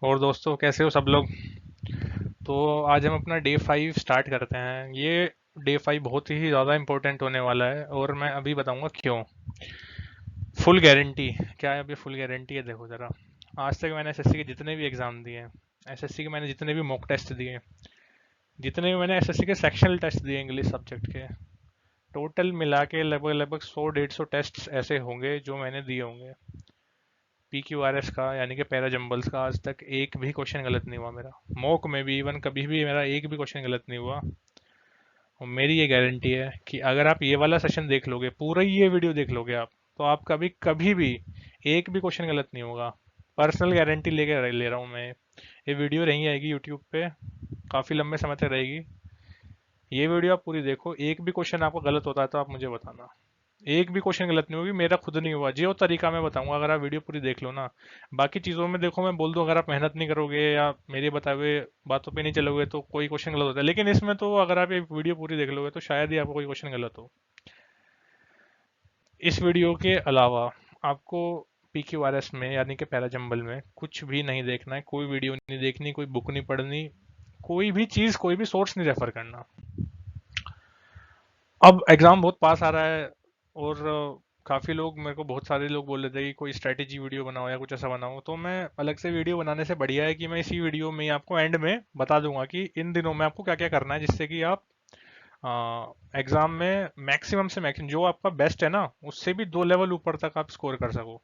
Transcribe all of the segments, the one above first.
और दोस्तों कैसे हो सब लोग। तो आज हम अपना डे 5 स्टार्ट करते हैं। ये डे 5 बहुत ही ज़्यादा इंपॉर्टेंट होने वाला है और मैं अभी बताऊंगा क्यों। Full guarantee. क्या है अभी फुल गारंटी है, देखो ज़रा। आज तक मैंने एसएससी के जितने भी एग्ज़ाम दिए, एसएससी के मैंने जितने भी मॉक टेस्ट दिए, जितने भी मैंने एसएससी के सेक्शनल टेस्ट दिए इंग्लिश सब्जेक्ट के, टोटल मिला के लगभग लगभग 100-150 टेस्ट ऐसे होंगे जो मैंने दिए होंगे। PQRS का यानी कि पैरा जंबल्स का आज तक एक भी क्वेश्चन गलत नहीं हुआ मेरा। मॉक में भी इवन कभी भी मेरा एक भी क्वेश्चन गलत नहीं हुआ। और मेरी ये गारंटी है कि अगर आप ये वाला सेशन देख लोगे, पूरा ही ये वीडियो देख लोगे आप, तो आपका भी कभी भी एक भी क्वेश्चन गलत नहीं होगा। पर्सनल गारंटी लेके ले रहा हूँ मैं। ये वीडियो नहीं आएगी यूट्यूब पे, काफ़ी लंबे समय तक रहेगी। ये वीडियो आप पूरी देखो, एक भी क्वेश्चन आपका गलत होता है तो आप मुझे बताना। एक भी क्वेश्चन गलत नहीं होगी, मेरा खुद नहीं हुआ। जो तरीका मैं बताऊंगा अगर आप वीडियो पूरी देख लो ना। बाकी चीज़ों में देखो मैं बोल दूं अगर आप मेहनत नहीं करोगे या मेरे बताए हुए बातों पे नहीं चलोगे तो कोई क्वेश्चन गलत होता है, लेकिन इसमें तो अगर आप ये वीडियो पूरी देख लोगे तो शायद ही आपको कोई क्वेश्चन गलत हो। इस वीडियो के अलावा आपको PQRS में यानी कि पैराजंबल में कुछ भी नहीं देखना है, कोई वीडियो नहीं देखनी, कोई बुक नहीं पढ़नी, कोई भी चीज़, कोई भी सोर्स नहीं रेफर करना। अब एग्जाम बहुत पास आ रहा है और काफ़ी लोग मेरे को, बहुत सारे लोग बोल रहे थे कि कोई स्ट्रेटेजी वीडियो बनाओ या कुछ ऐसा बनाओ, तो मैं अलग से वीडियो बनाने से बढ़िया है कि मैं इसी वीडियो में ही आपको एंड में बता दूंगा कि इन दिनों में आपको क्या क्या करना है, जिससे कि आप एग्जाम में मैक्सिमम से मैक्सिमम जो आपका बेस्ट है ना, उससे भी 2 लेवल ऊपर तक आप स्कोर कर सको।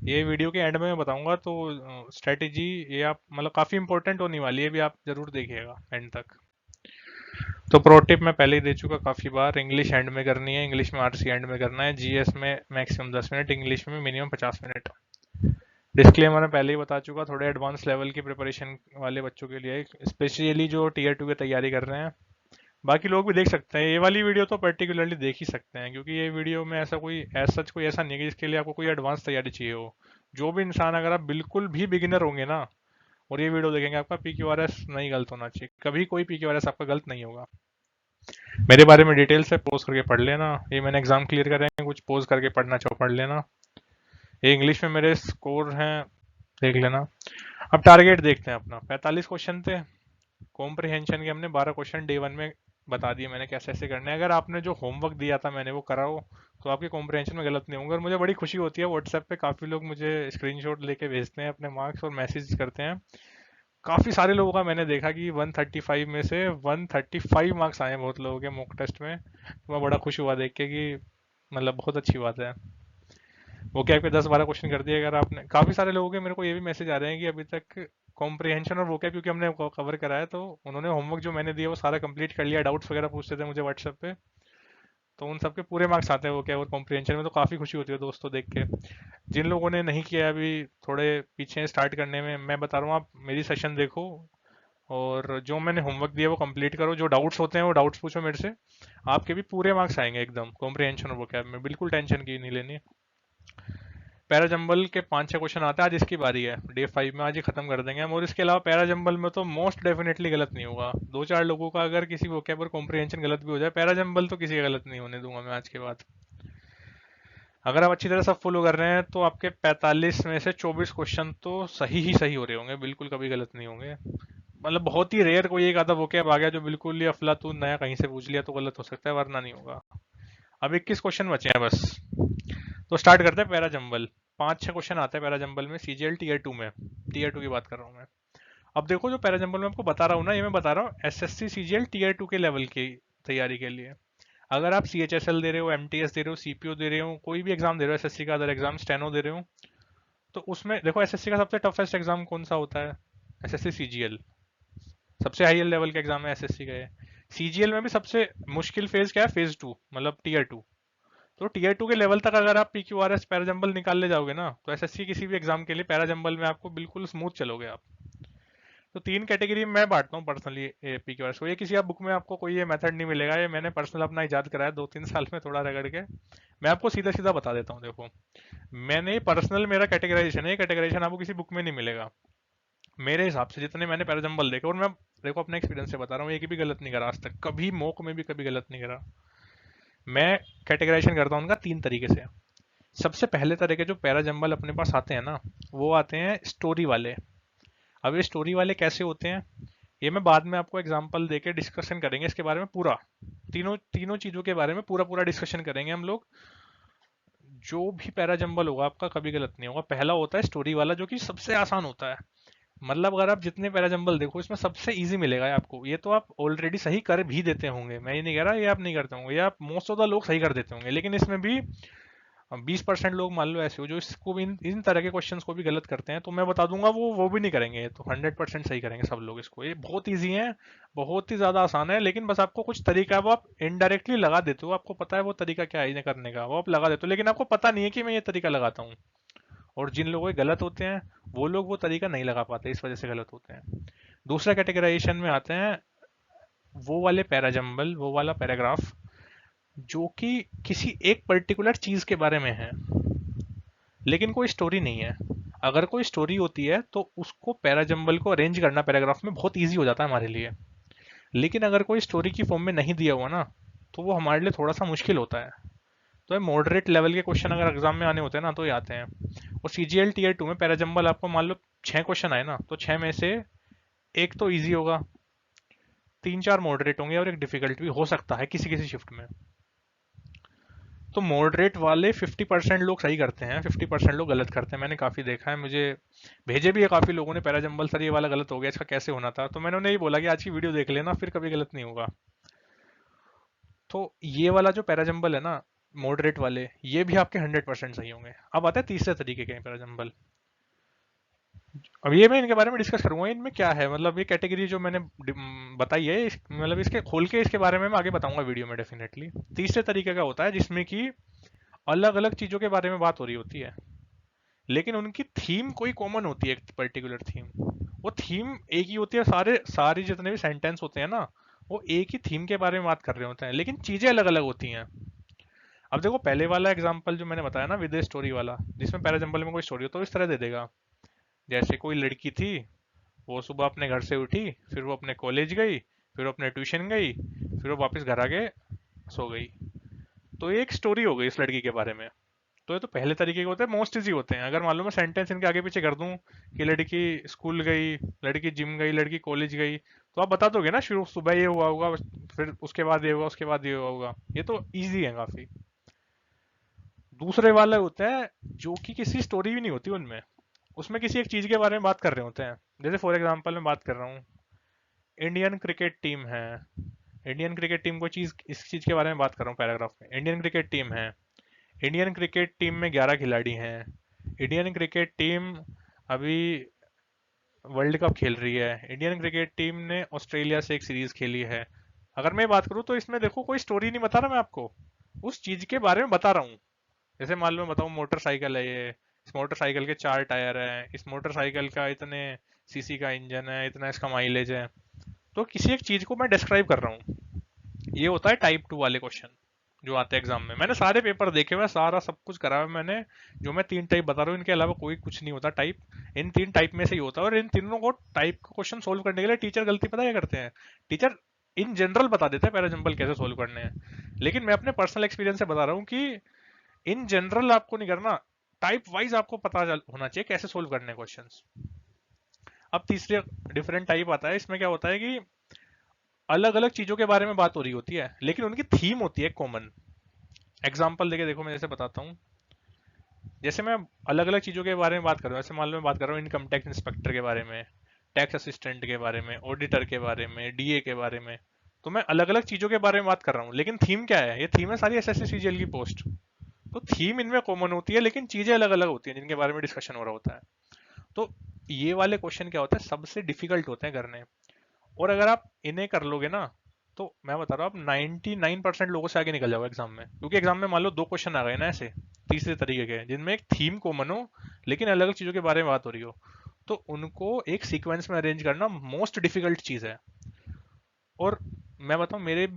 ये वीडियो के एंड में मैं बताऊंगा, तो स्ट्रेटेजी ये आप मतलब काफ़ी इंपॉर्टेंट होने वाली है, भी आप जरूर देखिएगा एंड तक। तो प्रो टिप मैं पहले ही दे चुका काफ़ी बार, इंग्लिश एंड में करनी है, इंग्लिश में आरसी एंड में करना है, जीएस में मैक्सिमम 10 मिनट, इंग्लिश में मिनिमम 50 मिनट। डिस्क्लेमर मैं पहले ही बता चुका, थोड़े एडवांस लेवल की प्रिपरेशन वाले बच्चों के लिए, स्पेशली जो टीयर 2 की तैयारी कर रहे हैं। बाकी लोग भी देख सकते हैं ये वाली वीडियो, तो पर्टिकुलरली देख ही सकते हैं, क्योंकि ये वीडियो में ऐसा कोई सच कोई ऐसा नहीं है कि जिसके लिए आपको कोई एडवांस तैयारी चाहिए हो। जो भी इंसान, अगर आप बिल्कुल भी बिगिनर होंगे ना और ये वीडियो देखेंगे, आपका PQRS नहीं गलत होना चाहिए, कभी कोई PQRS आपका गलत नहीं होगा। मेरे बारे में डिटेल से पोज करके पढ़ लेना, ये मैंने एग्जाम क्लियर करे हैं, कुछ पोज करके पढ़ना चाहो पढ़ लेना। ये इंग्लिश में मेरे स्कोर हैं, देख लेना। अब टारगेट देखते हैं अपना। 45 क्वेश्चन थे कॉम्प्रिहेंशन के, हमने 12 क्वेश्चन डे 1 में बता दिए मैंने कैसे ऐसे करने हैं। अगर आपने जो होमवर्क दिया था मैंने वो करा हो तो आपके कॉम्प्रिहेंशन में गलत नहीं होंगे। और मुझे बड़ी खुशी होती है, व्हाट्सएप पे काफ़ी लोग मुझे स्क्रीनशॉट लेके भेजते हैं अपने मार्क्स और मैसेज करते हैं। काफ़ी सारे लोगों का मैंने देखा कि 135 में से 135 मार्क्स आए हैं बहुत लोगों के मॉक टेस्ट में। तो मैं बड़ा खुश हुआ देख के कि मतलब बहुत अच्छी बात है। वो क्या आपके 10-12 क्वेश्चन कर दिए अगर आपने। काफ़ी सारे लोगों के मेरे को ये भी मैसेज आ रहे हैं कि अभी तक कॉम्प्रिहेंशन और वो क्या, क्योंकि हमने कवर करा है तो उन्होंने होमवर्क जो मैंने दिया वो सारा कंप्लीट कर लिया। डाउट्स वगैरह पूछते थे मुझे व्हाट्सएप पे, तो उन सबके पूरे मार्क्स आते हैं वो क्या और कॉम्प्रिहेंशन में, तो काफ़ी खुशी होती है दोस्तों देख के। जिन लोगों ने नहीं किया अभी, थोड़े पीछे स्टार्ट करने में, मैं बता रहा हूँ आप मेरी सेशन देखो और जो मैंने होमवर्क दिया वो कंप्लीट करो। जो डाउट्स होते हैं वो डाउट्स पूछो मेरे से, आपके भी पूरे मार्क्स आएंगे एकदम कॉम्प्रिहेंशन और वो क्या में, बिल्कुल टेंशन की नहीं लेनी। पैराजंबल के 5-6 क्वेश्चन आते हैं, आज इसकी बारी है डे 5 में, आज ही खत्म कर देंगे हम। और इसके अलावा पैराजंबल में तो मोस्ट डेफिनेटली गलत नहीं होगा। 2-4 लोगों का अगर किसी वोकैब और कॉम्प्रिहेंशन गलत भी हो जाए, पैराजंबल तो किसी का गलत नहीं होने दूंगा मैं आज के बाद। अगर आप अच्छी तरह सब फॉलो कर रहे हैं तो आपके 45 में से 24 क्वेश्चन तो सही ही सही हो रहे होंगे, बिल्कुल कभी गलत नहीं होंगे। मतलब बहुत ही रेयर कोई एक आधा वोकैब आ गया जो बिल्कुल ही अफलातून नया कहीं से पूछ लिया तो गलत हो सकता है, वरना नहीं होगा। अब 21 क्वेश्चन बचे हैं बस। तो स्टार्ट करते हैं पैराजंबल। 5-6 क्वेश्चन आते हैं पैराजंबल में, सीजीएल टीयर 2 में। टीयर 2 की बात कर रहा हूँ मैं। अब देखो जो पैराजंबल में आपको बता रहा हूँ ना, ये मैं बता रहा हूँ एसएससी सीजीएल टीयर 2 के लेवल की तैयारी के लिए। अगर आप CHSL दे रहे हो, MTS दे रहे हो, CPO दे रहे हो, कोई भी एग्जाम दे रहे हो, एसएससी का अदर एग्जाम, स्टेनो दे रहे हो, तो उसमें देखो एसएससी का सबसे टफेस्ट एग्जाम कौन सा होता है? SSC CGL. सबसे हाई लेवल का एग्जाम है एसएससी का है। सीजीएल में भी सबसे मुश्किल फेज क्या है? फेज 2, मतलब टीयर 2। तो टीयर 2 के लेवल तक अगर आप PQRS पैराजंबल निकाल ले जाओगे ना, तो एसएससी किसी भी एग्जाम के लिए पैराजंबल में आपको बिल्कुल स्मूथ चलोगे आप। तो 3 कैटेगरी में मैं बांटता हूँ पर्सनली PQRS को। ये किसी आप बुक में आपको कोई ये मेथड नहीं मिलेगा, ये मैंने पर्सनल अपना इजाद कराया 2-3 साल में थोड़ा रगड़ के। मैं आपको सीधा सीधा बता देता हूँ, देखो मैंने पर्सनल मेरा कैटेगराइजेशन है, ये कैटेगराइजेशन आपको किसी बुक में नहीं मिलेगा। मेरे हिसाब से जितने मैंने पैराजंबल देखे, और मैं देखो अपने एक्सपीरियंस से बता रहा हूँ, एक भी गलत नहीं करा आज तक, कभी मॉक में भी कभी गलत नहीं करा। मैं कैटेगराइजेशन करता हूँ उनका 3 तरीके से। सबसे पहले तरह के जो पैराजंबल अपने पास आते हैं ना, वो आते हैं स्टोरी वाले। अब ये स्टोरी वाले कैसे होते हैं, ये मैं बाद में आपको एग्जांपल देके डिस्कशन करेंगे इसके बारे में पूरा, तीनों तीनों चीजों के बारे में पूरा पूरा डिस्कशन करेंगे हम लोग। जो भी पैराजंबल होगा आपका कभी गलत नहीं होगा। पहला होता है स्टोरी वाला, जो कि सबसे आसान होता है। मतलब अगर आप जितने पैराजंबल देखो इसमें सबसे इजी मिलेगा है आपको। ये तो आप ऑलरेडी सही कर भी देते होंगे, मैं ये नहीं कह रहा ये आप नहीं करते होंगे, ये आप मोस्ट ऑफ द लोग सही कर देते होंगे, लेकिन इसमें भी 20% लोग मान लो ऐसे हो जो इसको भी इन तरह के क्वेश्चंस को भी गलत करते हैं। तो मैं बता दूंगा वो भी नहीं करेंगे, तो 100% सही करेंगे सब लोग इसको। ये बहुत ईजी है, बहुत ही ज्यादा आसान है, लेकिन बस आपको कुछ तरीका वो आप इनडायरेक्टली लगा देते हो, आपको पता है वो तरीका क्या है इन्हें करने का, वो आप लगा देते हो, लेकिन आपको पता नहीं है कि मैं ये तरीका लगाता हूँ। और जिन लोगों के गलत होते हैं वो लोग वो तरीका नहीं लगा पाते, इस वजह से गलत होते हैं। दूसरा कैटेगराइजेशन में आते हैं वो वाले पैराजंबल, वो वाला पैराग्राफ जो कि किसी एक पर्टिकुलर चीज के बारे में है लेकिन कोई स्टोरी नहीं है। अगर कोई स्टोरी होती है तो उसको पैराजंबल को अरेंज करना पैराग्राफ में बहुत ईजी हो जाता है हमारे लिए। लेकिन अगर कोई स्टोरी की फॉर्म में नहीं दिया हुआ ना, तो वो हमारे लिए थोड़ा सा मुश्किल होता है। तो मॉडरेट लेवल के क्वेश्चन अगर एग्जाम में आने होते हैं ना, तो ये आते हैं। और सीजीएल टीयर 2 में पैराजंबल आपको मान लो 6 क्वेश्चन आए ना, तो 6 में से एक तो इजी होगा, 3-4 मॉडरेट होंगे और एक डिफिकल्ट भी हो सकता है किसी किसी शिफ्ट में। तो मॉडरेट वाले 50% लोग सही करते हैं, 50% लोग गलत करते हैं। मैंने काफी देखा है, मुझे भेजे भी है काफी लोगों ने पैराजंबल, सर ये वाला गलत हो गया, इसका कैसे होना था। तो मैंने उन्हें ये बोला कि आज की वीडियो देख लेना, फिर कभी गलत नहीं होगा। तो ये वाला जो पैराजंबल है ना, मॉडरेट वाले, ये भी आपके 100% सही होंगे। अब आते हैं तीसरे तरीके के पैराजंबल। अब ये मैं इनके बारे में डिस्कस करूंगा, इनमें क्या है, मतलब ये कैटेगरी जो मैंने बताई है मतलब इसके खोल के इसके बारे में मैं आगे बताऊंगा वीडियो में डेफिनेटली। तीसरे तरीके का होता है जिसमें कि अलग अलग चीजों के बारे में बात हो रही होती है, लेकिन उनकी थीम कोई कॉमन होती है, एक पर्टिकुलर थीम। वो थीम एक ही होती है, सारे जितने भी सेंटेंस होते हैं ना, वो एक ही थीम के बारे में बात कर रहे होते हैं, लेकिन चीजें अलग अलग होती हैं। अब देखो पहले वाला एग्जांपल जो मैंने बताया ना, विद स्टोरी वाला, जिसमें पैराजंबल में कोई स्टोरी हो, तो इस तरह दे देगा। जैसे कोई लड़की थी, वो सुबह अपने घर से उठी, फिर वो अपने कॉलेज गई, फिर वो अपने ट्यूशन गई, फिर वो वापस घर आके सो गई। तो ये एक स्टोरी हो गई इस लड़की के बारे में। तो ये तो पहले तरीके के होते हैं, मोस्ट इजी होते हैं। अगर मान लो मैं सेंटेंस इनके आगे पीछे कर दूं कि लड़की स्कूल गई, लड़की जिम गई, लड़की कॉलेज गई, तो आप बता दोगे ना शुरू सुबह ये हुआ होगा, फिर उसके बाद ये हुआ, उसके बाद ये हुआ होगा। ये तो इजी है काफी। दूसरे वाले होते हैं जो कि किसी स्टोरी भी नहीं होती उनमें, उसमें किसी एक चीज के बारे में बात कर रहे होते हैं। जैसे फॉर एग्जांपल मैं बात कर रहा हूँ, इंडियन क्रिकेट टीम है, इंडियन क्रिकेट टीम को चीज इस चीज के बारे में बात कर रहा हूँ पैराग्राफ में। इंडियन क्रिकेट टीम है, इंडियन क्रिकेट टीम में 11 खिलाड़ी हैं, इंडियन क्रिकेट टीम अभी वर्ल्ड कप खेल रही है, इंडियन क्रिकेट टीम ने ऑस्ट्रेलिया से एक सीरीज खेली है। अगर मैं बात करूँ तो इसमें देखो कोई स्टोरी नहीं बता रहा मैं आपको, उस चीज के बारे में बता रहा हूँ। जैसे मान लो मैं बताऊँ मोटरसाइकिल है ये, इस मोटरसाइकिल के 4 टायर हैं, इस मोटरसाइकिल का इतने सीसी का इंजन है, इतना इसका माइलेज है। तो किसी एक चीज को मैं डिस्क्राइब कर रहा हूँ। ये होता है टाइप 2 वाले क्वेश्चन जो आते हैं एग्जाम में। मैंने सारे पेपर देखे हुए, सारा सब कुछ करा हुआ है मैंने। जो मैं 3 टाइप बता रहा हूँ, इनके अलावा कोई कुछ नहीं होता टाइप। इन 3 टाइप में से ही होता है, और इन तीनों को टाइप का क्वेश्चन सोल्व करने के लिए टीचर गलती पता क्या करते हैं, टीचर इन जनरल बता देते हैं पैराजंबल कैसे सोल्व करने हैं। लेकिन मैं अपने पर्सनल एक्सपीरियंस से बता रहा हूँ कि इन जनरल आपको नहीं करना, टाइप वाइज आपको पता होना चाहिए कैसे सोल्व करने हैं क्वेश्चंस। अब तीसरे डिफरेंट टाइप आता है, इसमें क्या होता है कि अलग अलग चीजों के बारे में बात हो रही होती है, लेकिन उनकी थीम होती है कॉमन। एग्जाम्पल देके देखो, मैं जैसे बताता हूँ। जैसे मैं अलग अलग चीजों के बारे में बात कर रहा हूँ, जैसे मान लो मैं बात कर रहा हूँ इनकम टैक्स इंस्पेक्टर के बारे में, टैक्स असिस्टेंट के बारे में, ऑडिटर के बारे में, डीए के बारे में। तो मैं अलग अलग चीजों के बारे में बात कर रहा हूँ, लेकिन थीम क्या है, ये थीम है सारी एसएससी सीजीएल की पोस्ट। तो थीम इनमें कॉमन होती है, लेकिन चीजें अलग अलग होती हैं जिनके बारे में डिस्कशन हो रहा होता है। तो ये वाले क्वेश्चन क्या होता है, सबसे डिफिकल्ट होते हैं करने। और अगर आप इन्हें कर लोगे ना, तो मैं बता रहा हूँ आप 99% लोगों से आगे निकल जाओगे एग्जाम में। क्योंकि एग्जाम में मान लो 2 क्वेश्चन आ गए ना ऐसे तीसरे तरीके के, जिनमें एक थीम कॉमन हो लेकिन अलग अलग चीजों के बारे में बात हो रही हो, तो उनको एक सीक्वेंस में अरेंज करना मोस्ट डिफिकल्ट चीज है। और मैं बताऊं, मेरे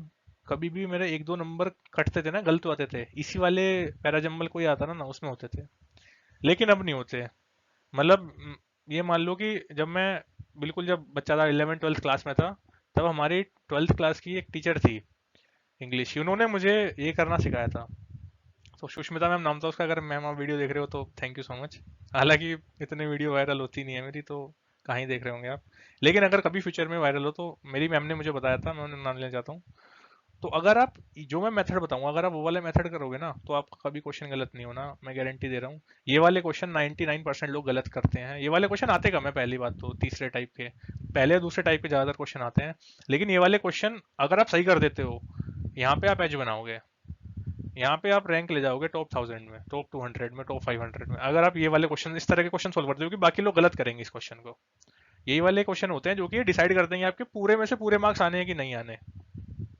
कभी भी मेरे 1-2 नंबर कटते थे ना, गलत होते थे, इसी वाले पैराजंबल कोई आता ना उसमें होते थे। लेकिन अब नहीं होते। मतलब ये मान लो कि जब मैं बिल्कुल जब बच्चा था 11th 12th क्लास में था, तब हमारी 12th क्लास की एक टीचर थी इंग्लिश की, उन्होंने मुझे ये करना सिखाया था। तो सुष्मिता मैम नाम था उसका, अगर मैम आप वीडियो देख रहे हो तो थैंक यू सो मच। हालांकि इतने वीडियो वायरल होती नहीं है मेरी, तो कहाँ ही देख रहे होंगे आप। लेकिन अगर कभी फ्यूचर में वायरल हो तो मेरी मैम ने मुझे बताया था, मैं उन्हें नाम लेना चाहता हूँ। तो अगर आप जो मैं मेथड बताऊंगा अगर आप वो वाले मेथड करोगे ना तो आपका कभी क्वेश्चन गलत नहीं होना, मैं गारंटी दे रहा हूँ। ये वाले क्वेश्चन 99% लोग गलत करते हैं। ये वाले क्वेश्चन आते कम है, पहली बात तो तीसरे टाइप के, पहले और दूसरे टाइप के ज्यादातर क्वेश्चन आते हैं। लेकिन ये वाले क्वेश्चन अगर आप सही कर देते हो, यहाँ पे आप एज बनाओगे, यहाँ पे आप रैंक ले जाओगे टॉप 1000 में, टॉप 200 में, टॉप 500 में, अगर आप ये वाले क्वेश्चन इस तरह के क्वेश्चन सोल्व करते हो कि बाकी लोग गलत करेंगे इस क्वेश्चन को। यही वाले क्वेश्चन होते हैं जो कि डिसाइड करते हैं आपके पूरे में से पूरे मार्क्स आने हैं कि नहीं आने।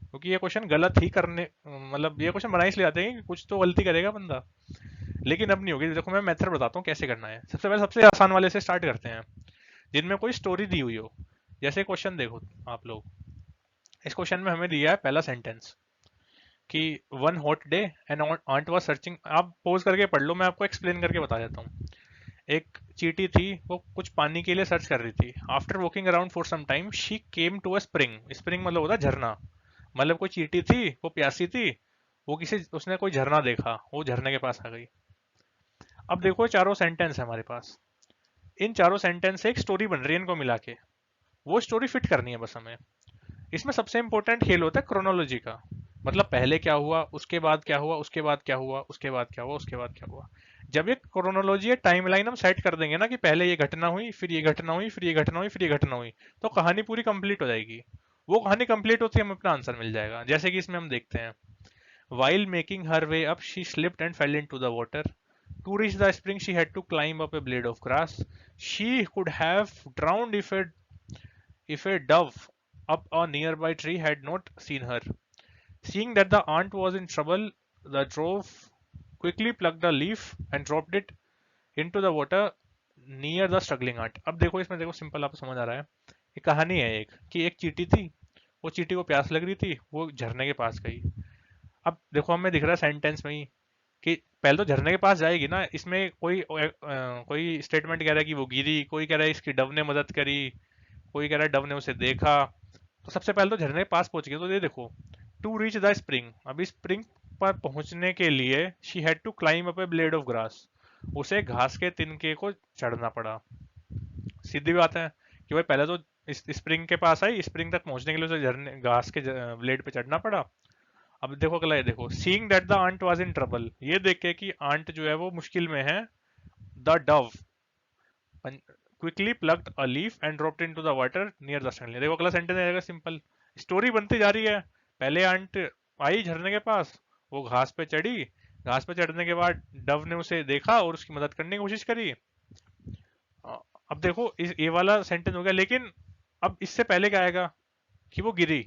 क्योंकि ये क्वेश्चन गलत ही करने, मतलब ये क्वेश्चन बनाए इसलिए आते हैं कि कुछ तो गलती करेगा बंदा। लेकिन अब नहीं होगी। देखो मैं मेथड बताता हूँ कैसे करना है। सबसे पहले सबसे आसान वाले से स्टार्ट करते हैं, जिनमें कोई स्टोरी दी हुई हो। जैसे क्वेश्चन देखो आप लोग, इस क्वेश्चन में हमें दिया है पहला सेंटेंस कि one hot day and ant was searching. आप पोज करके पढ़ लो, मैं आपको एक्सप्लेन करके बता देता हूँ। एक चींटी थी, वो कुछ पानी के लिए सर्च कर रही थी। After walking around for some time she came to a spring. Spring मतलब होता है झरना। मतलब कोई चींटी थी, वो प्यासी थी, वो किसी उसने कोई झरना देखा, वो झरने के पास आ गई। अब देखो चारों सेंटेंस है हमारे पास। इन चारों सेंटेंस से एक स्टोरी बन रही है इनको मिला के। वो स्टोरी फिट करनी है बस हमें। इसमें सबसे इंपॉर्टेंट खेल होता है क्रोनोलॉजी का। मतलब पहले क्या हुआ, उसके बाद क्या हुआ, उसके बाद क्या हुआ, उसके बाद क्या हुआ, उसके बाद क्या हुआ। जब ये क्रोनोलॉजी है टाइमलाइन हम सेट कर देंगे ना कि पहले ये घटना हुई, फिर ये घटना हुई, फिर ये घटना हुई, फिर ये घटना हुई, तो कहानी पूरी कंप्लीट हो जाएगी। वो कहानी कंप्लीट होती है हमें अपना आंसर मिल जाएगा। जैसे कि इसमें हम देखते हैं, while making her way up she slipped and fell into the water. To reach the spring she had to climb up a blade of grass. She could have drowned if a dove up a nearby tree had not seen her. Seeing that the ant was in trouble, the dwarf quickly plucked a leaf and dropped it into the water near the struggling ant. अब देखो इसमें, देखो simple आपको समझ आ रहा है। ये कहानी है एक कि एक चींटी थी, वो चींटी को प्यास लग रही थी, वो झरने के पास गई। अब देखो हमें दिख रहा है सेंटेंस में ही कि पहले तो झरने के पास जाएगी ना। इसमें कोई स्टेटमेंट कह रहा है कि वो गिरी, कोई कह रहा है इसकी डव ने मदद करी, कोई कह रहा है डव ने उसे देखा। तो सबसे पहले तो झरने के पास पहुंच गई। तो ये देखो, टू रीच द स्प्रिंग, अभी स्प्रिंग पर पहुंचने के लिए she had to climb up a blade of grass, उसे घास के तिनके को चढ़ना पड़ा। सीधी बात है कि भाई पहले तो इस स्प्रिंग के पास आई, स्प्रिंग तक पहुंचने के लिए उसे झरने घास के ब्लेड पे चढ़ना पड़ा। अब देखो अगला, ये देखो, seeing that the ant was in trouble, ये देख के कि आंट जो है वो मुश्किल में है। The dove quickly plucked a leaf and dropped into the water near the spring. देखो अगला सेंटेंस आएगा सिंपल। स्टोरी बनती जा रही है। पहले आंट आई झरने के पास, वो घास पे चढ़ी, घास पे चढ़ने के बाद डव ने उसे देखा और उसकी मदद करने की कोशिश करी। अब देखो ये वाला सेंटेंस हो गया। लेकिन अब इससे पहले क्या आएगा कि वो गिरी।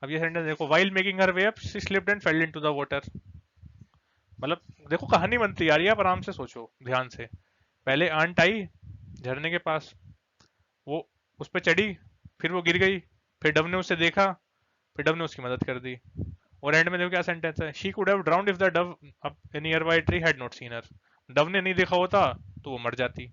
अब ये सेंटेंस देखो, while making her way up she slipped and fell into the water। मतलब देखो कहानी बनती आ रही है, आप आराम से सोचो ध्यान से। पहले आंट आई झरने के पास, वो उस पर चढ़ी, फिर वो गिर गई, फिर डव ने उसे देखा, फिर डव ने उसकी मदद कर दी। और एंड में देखो क्या सेंटेंस है, she could have drowned if the Dove up A near by tree had not seen her. Dove ने नहीं देखा होता तो वो मर जाती।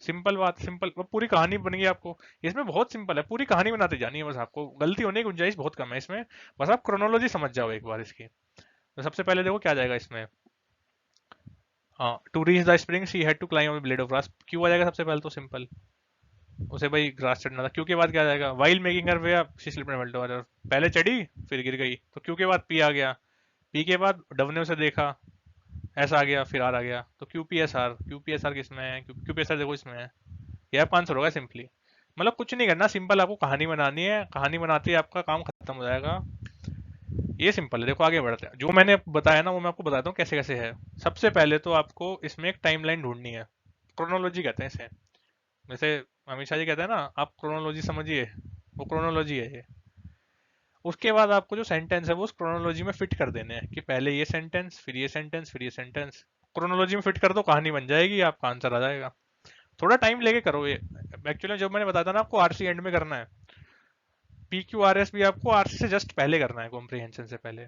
सिंपल बात, सिंपल, वो पूरी कहानी बन गई आपको। इसमें बहुत सिंपल है, पूरी कहानी बनाते जानी है बस, आपको गलती होने की गुंजाइश बहुत कम है इसमें। बस आप क्रोनोलॉजी समझ जाओ एक बार इसकी। तो सबसे पहले देखो क्या जाएगा इसमें, हाँ, to reach the spring she had to climb a blade of grass. क्यों आ जाएगा सबसे पहले तो सिंपल, उसे भाई ग्रास चढ़ना था। क्यों के बाद क्या आ जाएगा, while making her way up she slipped and fell to, पहले चढ़ी फिर गिर गई। तो क्यों के बाद पी आ गया, पी के बाद डव ने उसे देखा, ऐसा आ गया, फिर आर आ गया। तो Q P S R, Q P S R किसमें है, क्यू पी एस आर देखो इसमें है। ये आपका आंसर होगा सिंपली। मतलब कुछ नहीं करना, सिंपल आपको कहानी बनानी है, कहानी बनाते ही आपका काम खत्म हो जाएगा। ये सिंपल है। देखो आगे बढ़ते हैं, जो मैंने बताया ना वो मैं आपको बताता हूँ कैसे कैसे है। सबसे पहले तो आपको इसमें एक टाइमलाइन ढूंढनी है, क्रोनोलॉजी कहते हैं इसे। जैसे अमित शाह जी कहते हैं ना, आप क्रोनोलॉजी समझिए, वो क्रोनोलॉजी है ये। उसके बाद आपको जो सेंटेंस है वो उस क्रोनोलॉजी में फिट कर देने हैं कि पहले ये सेंटेंस, फिर ये सेंटेंस, फिर ये सेंटेंस। क्रोनोलॉजी में फिट कर दो, कहानी बन जाएगी, आपका आंसर आ जाएगा। थोड़ा टाइम लेके करो ये। एक्चुअली जब मैंने बताया था ना आपको आरसी एंड में करना है, पी क्यू आर एस भी आपको आरसी से जस्ट पहले करना है, कॉम्प्रिहेंशन से पहले।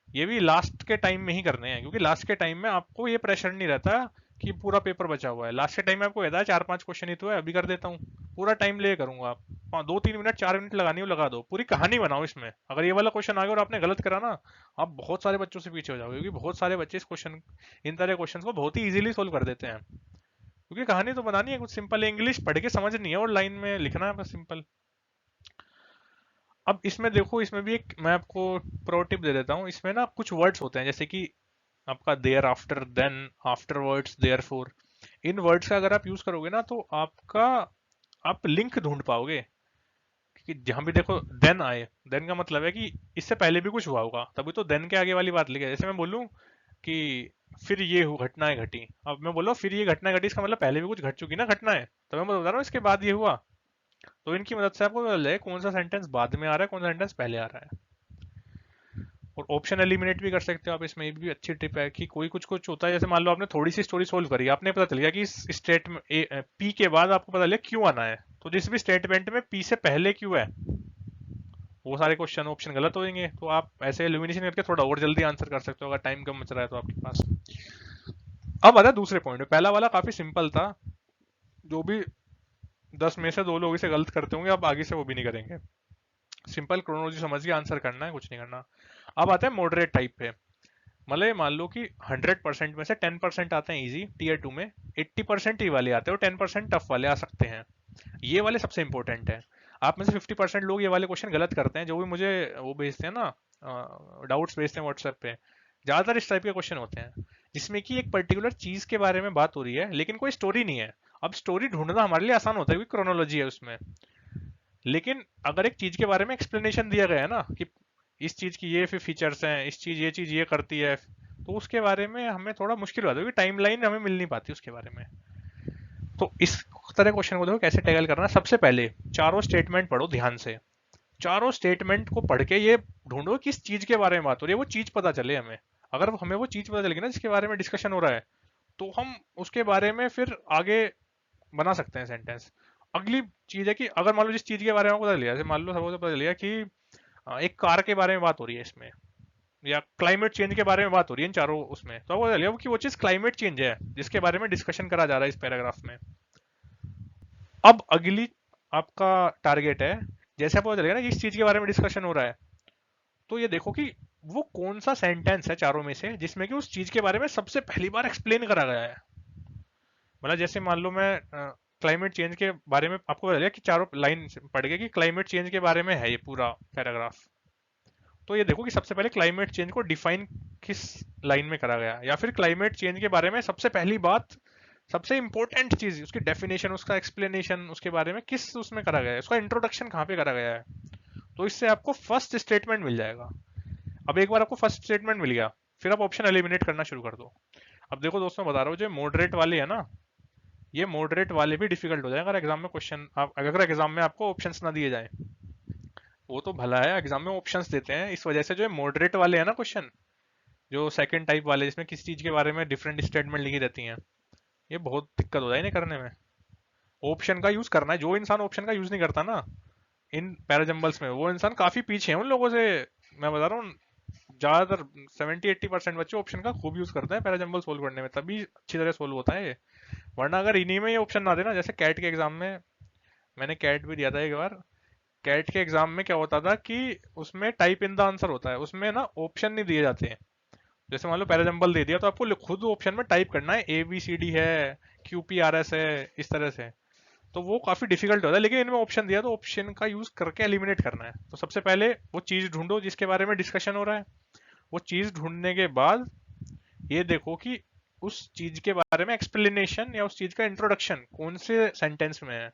ये भी लास्ट के टाइम में ही करने हैं, क्योंकि लास्ट के टाइम में आपको ये प्रेशर नहीं रहता कि पूरा पेपर बचा हुआ है। लास्ट के टाइम में आपको कहता है 4-5 क्वेश्चन ही तो है, अभी कर देता हूँ। पूरा टाइम ले करूंगा आप, हाँ 2-3 मिनट 4 मिनट लगानी हो लगा दो, पूरी कहानी बनाओ इसमें। अगर ये वाला क्वेश्चन आ गया और आपने गलत करा ना, आप बहुत सारे बच्चों से पीछे हो जाओगे, क्योंकि बहुत सारे बच्चे इस क्वेश्चन, इन तरह क्वेश्चन को बहुत ही इजीली सोल्व कर देते हैं। क्योंकि कहानी तो बनानी है कुछ सिंपल है, इंग्लिश पढ़ के समझनी है और लाइन में लिखना है बस सिंपल। अब इसमें देखो, इसमें भी एक मैं आपको प्रो टिप दे देता हूँ। इसमें ना कुछ वर्ड्स होते हैं, जैसे कि आपका there after, then, afterwards, therefore. इन वर्ड्स का अगर आप यूज करोगे ना तो आपका आप लिंक ढूंढ पाओगे कि जहां भी देखो देन आए, देन का मतलब है कि इससे पहले भी कुछ हुआ होगा, तभी तो देन के आगे वाली बात लिखी है। जैसे मैं बोलूं कि फिर ये घटनाएं घटी, अब मैं बोल रहा हूँ फिर ये घटना घटी, इसका मतलब पहले भी कुछ घट चुकी ना घटना है, तो मैं बता रहा हूँ इसके बाद ये हुआ। तो इनकी मदद से आपको पता चले कौन सा सेंटेंस बाद में आ रहा है, कौन सा सेंटेंस पहले आ रहा है। और ऑप्शन एलिमिनेट भी कर सकते हो आप इसमें, ये भी अच्छी टिप है कि कोई कुछ कुछ होता है, जैसे मान लो आपने थोड़ी सी स्टोरी सोल्व करी, आपने पता चल गया कि इस स्टेट में पी के बाद आपको पता चला क्यों आना है, तो जिस भी स्टेटमेंट में पी से पहले क्यों है, वो सारे क्वेश्चन ऑप्शन गलत हो जाएंगे। तो आप ऐसे एलिमिनेशन करके थोड़ा और जल्दी आंसर कर सकते हो अगर टाइम कम बच रहा है तो आपके पास। अब आता है दूसरे पॉइंट में। पहला वाला काफी सिंपल था, जो भी 10 में से 2 लोग इसे गलत करते होंगे, अब आगे से वो भी नहीं करेंगे। सिंपल क्रोनोलॉजी समझ के आंसर करना है, कुछ नहीं करना। अब आते हैं मॉडरेट टाइप पे। मतलब मान लो कि 100% में से 10% आते हैं इजी टीयर 2 में, 80% ही वाले आते हैं और 10% टफ वाले आ सकते हैं। ये वाले सबसे इंपॉर्टेंट है। आप में से 50% लोग ये वाले क्वेश्चन गलत करते हैं, जो भी मुझे वो भेजते हैं ना, डाउट्स भेजते हैं व्हाट्सएप पे। ज्यादातर इस टाइप के क्वेश्चन होते हैं जिसमें कि एक पर्टिकुलर चीज के बारे में बात हो रही है लेकिन कोई स्टोरी नहीं है। अब स्टोरी ढूंढना हमारे लिए आसान होता है क्योंकि क्रोनोलॉजी है उसमें, लेकिन अगर एक चीज के बारे में एक्सप्लेनेशन दिया गया है ना कि इस चीज की ये फीचर्स हैं, इस चीज ये करती है, तो उसके बारे में हमें थोड़ा मुश्किल होता है क्योंकि टाइमलाइन हमें मिल नहीं पाती उसके बारे में। तो इस तरह क्वेश्चन को देखो कैसे टैकल करना है। सबसे पहले चारों स्टेटमेंट पढ़ो ध्यान से। चारों स्टेटमेंट को पढ़ के ये ढूंढो किस चीज के बारे में बात हो रही है, वो चीज पता चले हमें। अगर हमें वो चीज पता चलेगी ना जिसके बारे में डिस्कशन हो रहा है, तो हम उसके बारे में फिर आगे बना सकते हैं सेंटेंस। अगली चीज है कि अगर मान लो जिस चीज के बारे में आपको पता चलिए, जैसे मान लो सबको पता चलिए कि एक कार के बारे में बात हो रही है इसमें, या क्लाइमेट चेंज के बारे में बात हो रही है इन चारों उसमें, तो आपको पता चलिए कि वो चीज क्लाइमेट चेंज है जिसके बारे में डिस्कशन करा जा रहा है इस पैराग्राफ में। अब अगली आपका टारगेट है, जैसे आपको पता चलेगा ना कि इस चीज के बारे में डिस्कशन हो रहा है, तो ये देखो कि वो कौन सा सेंटेंस है चारों में से जिसमें कि उस चीज के बारे में सबसे पहली बार एक्सप्लेन करा गया है। मतलब जैसे मान लो मैं क्लाइमेट चेंज के बारे में आपको पता चला कि चारों लाइन पढ़ गए कि क्लाइमेट चेंज के बारे में है ये पूरा पैराग्राफ, तो ये देखो कि सबसे पहले क्लाइमेट चेंज को डिफाइन किस लाइन में करा गया, या फिर क्लाइमेट चेंज के बारे में सबसे पहली बात, सबसे इंपॉर्टेंट चीज, उसकी डेफिनेशन, उसका एक्सप्लेनेशन, उसके बारे में किस उसमें करा गया है, उसका इंट्रोडक्शन कहाँ पे करा गया है। तो इससे आपको फर्स्ट स्टेटमेंट मिल जाएगा। अब एक बार आपको फर्स्ट स्टेटमेंट मिल गया, फिर आप ऑप्शन एलिमिनेट करना शुरू कर दो। अब देखो दोस्तों, बता रहा हूँ जो मॉडरेट वाले है ना, ये मॉडरेट वाले भी डिफिकल्ट हो जाए अगर एग्जाम में क्वेश्चन, आप अगर एग्जाम में आपको ऑप्शंस ना दिए जाए। वो तो भला है एग्जाम में ऑप्शंस देते हैं, इस वजह से जो है मॉडरेट वाले हैं ना क्वेश्चन, जो सेकंड टाइप वाले जिसमें किसी चीज के बारे में डिफरेंट स्टेटमेंट लिखी रहती हैं, ये बहुत दिक्कत हो जाए इन्हें करने में। ऑप्शन का यूज करना है, जो इंसान ऑप्शन का यूज नहीं करता ना इन पैराजंबल्स में, वो इंसान काफी पीछे है उन लोगों से। मैं बता रहा हूँ, ज्यादातर 70-80% बच्चे ऑप्शन का खूब यूज करते हैं पैराजंबल सोल्व करने में, तभी अच्छी तरह सोल्व होता है ये। वरना अगर इन्हीं में ये ऑप्शन ना देना, जैसे कैट के एग्जाम में, मैंने कैट भी दिया था एक बार। कैट के एग्जाम में क्या होता था कि उसमें टाइप इन द आंसर होता है, उसमें ना ऑप्शन नहीं दिए जाते हैं। जैसे मान लो पैराजंबल दे दिया तो आपको खुद ऑप्शन में टाइप करना है, ए बी सी डी है, क्यू पी आर एस है, इस तरह से। तो वो काफी डिफिकल्ट होता है, लेकिन इनमें ऑप्शन दिया तो ऑप्शन का यूज करके एलिमिनेट करना है। तो सबसे पहले वो चीज ढूंढो जिसके बारे में डिस्कशन हो रहा है। वो चीज ढूंढने के बाद ये देखो कि उस चीज के बारे में एक्सप्लेनेशन या उस चीज का इंट्रोडक्शन कौन से सेंटेंस में है,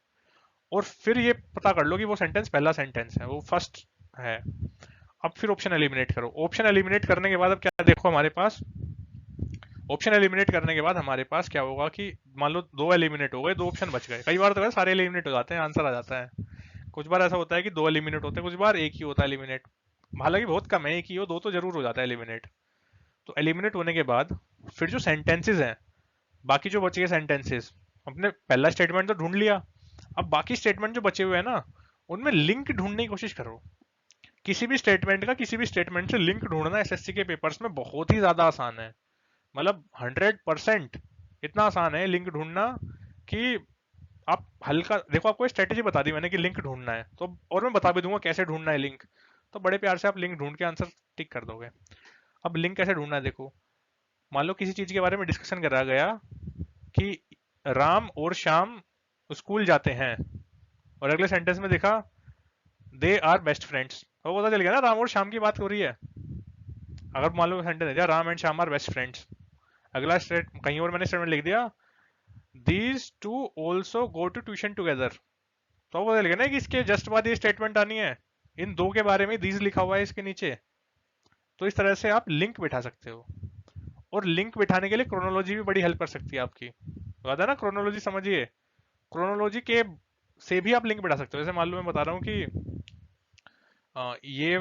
और फिर ये पता कर लो कि वो सेंटेंस पहला सेंटेंस है, वो फर्स्ट है। अब फिर ऑप्शन एलिमिनेट करो। ऑप्शन एलिमिनेट करने के बाद अब क्या देखो हमारे पास, ऑप्शन एलिमिनेट करने के बाद हमारे पास क्या होगा कि मान लो दो एलिमिनेट हो गए, दो ऑप्शन बच गए। कई बार तो सारे एलिमिनेट हो जाते हैं, आंसर आ जाता है। कुछ बार ऐसा होता है कि दो एलिमिनेट होते हैं, कुछ बार एक ही होता है एलिमिनेट। हालांकि बहुत कम है, एक ही हो, दो तो जरूर हो जाता है एलिमिनेट। तो एलिमिनेट होने के बाद फिर जो सेंटेंसेस हैं, बाकी जो बचे सेंटेंसेस, अपने पहला स्टेटमेंट तो ढूंढ लिया, अब बाकी स्टेटमेंट जो बचे हुए हैं ना, उनमें लिंक ढूंढने की कोशिश करो। किसी भी स्टेटमेंट का किसी भी स्टेटमेंट से लिंक ढूंढना एसएससी के पेपर्स में बहुत ही ज्यादा आसान है। मतलब 100% इतना आसान है लिंक ढूंढना कि आप हल्का देखो, आपको स्ट्रेटेजी बता दी मैंने कि लिंक ढूंढना है, तो और मैं बता भी दूंगा कैसे ढूंढना है लिंक। तो बड़े प्यार से आप लिंक ढूंढ के आंसर टिक कर दोगे। अब लिंक कैसे ढूंढना है देखो, मान लो किसी चीज के बारे में डिस्कशन करा गया कि राम और श्याम स्कूल जाते हैं, और अगले सेंटेंस में देखा दे आर बेस्ट फ्रेंड्स, तो पता चल गया ना राम और श्याम की बात हो रही है। अगर मान लो सेंटेंस दिया Ram and Shyam are best friends, अगला स्टेट कहीं और मैंने स्टेटमेंट लिख दिया these two also go to tuition together, तो पता चल गया ना कि इसके जस्ट बाद ये स्टेटमेंट आनी है, इन दो के बारे में दीज लिखा हुआ है इसके नीचे। तो इस तरह से आप लिंक बिठा सकते हो, और लिंक बिठाने के लिए क्रोनोलॉजी भी बड़ी हेल्प कर सकती है आपकी। बता ना क्रोनोलॉजी समझिए, क्रोनोलॉजी के से भी आप लिंक बिठा सकते हो। जैसे मान लो मैं बता रहा हूँ कि ये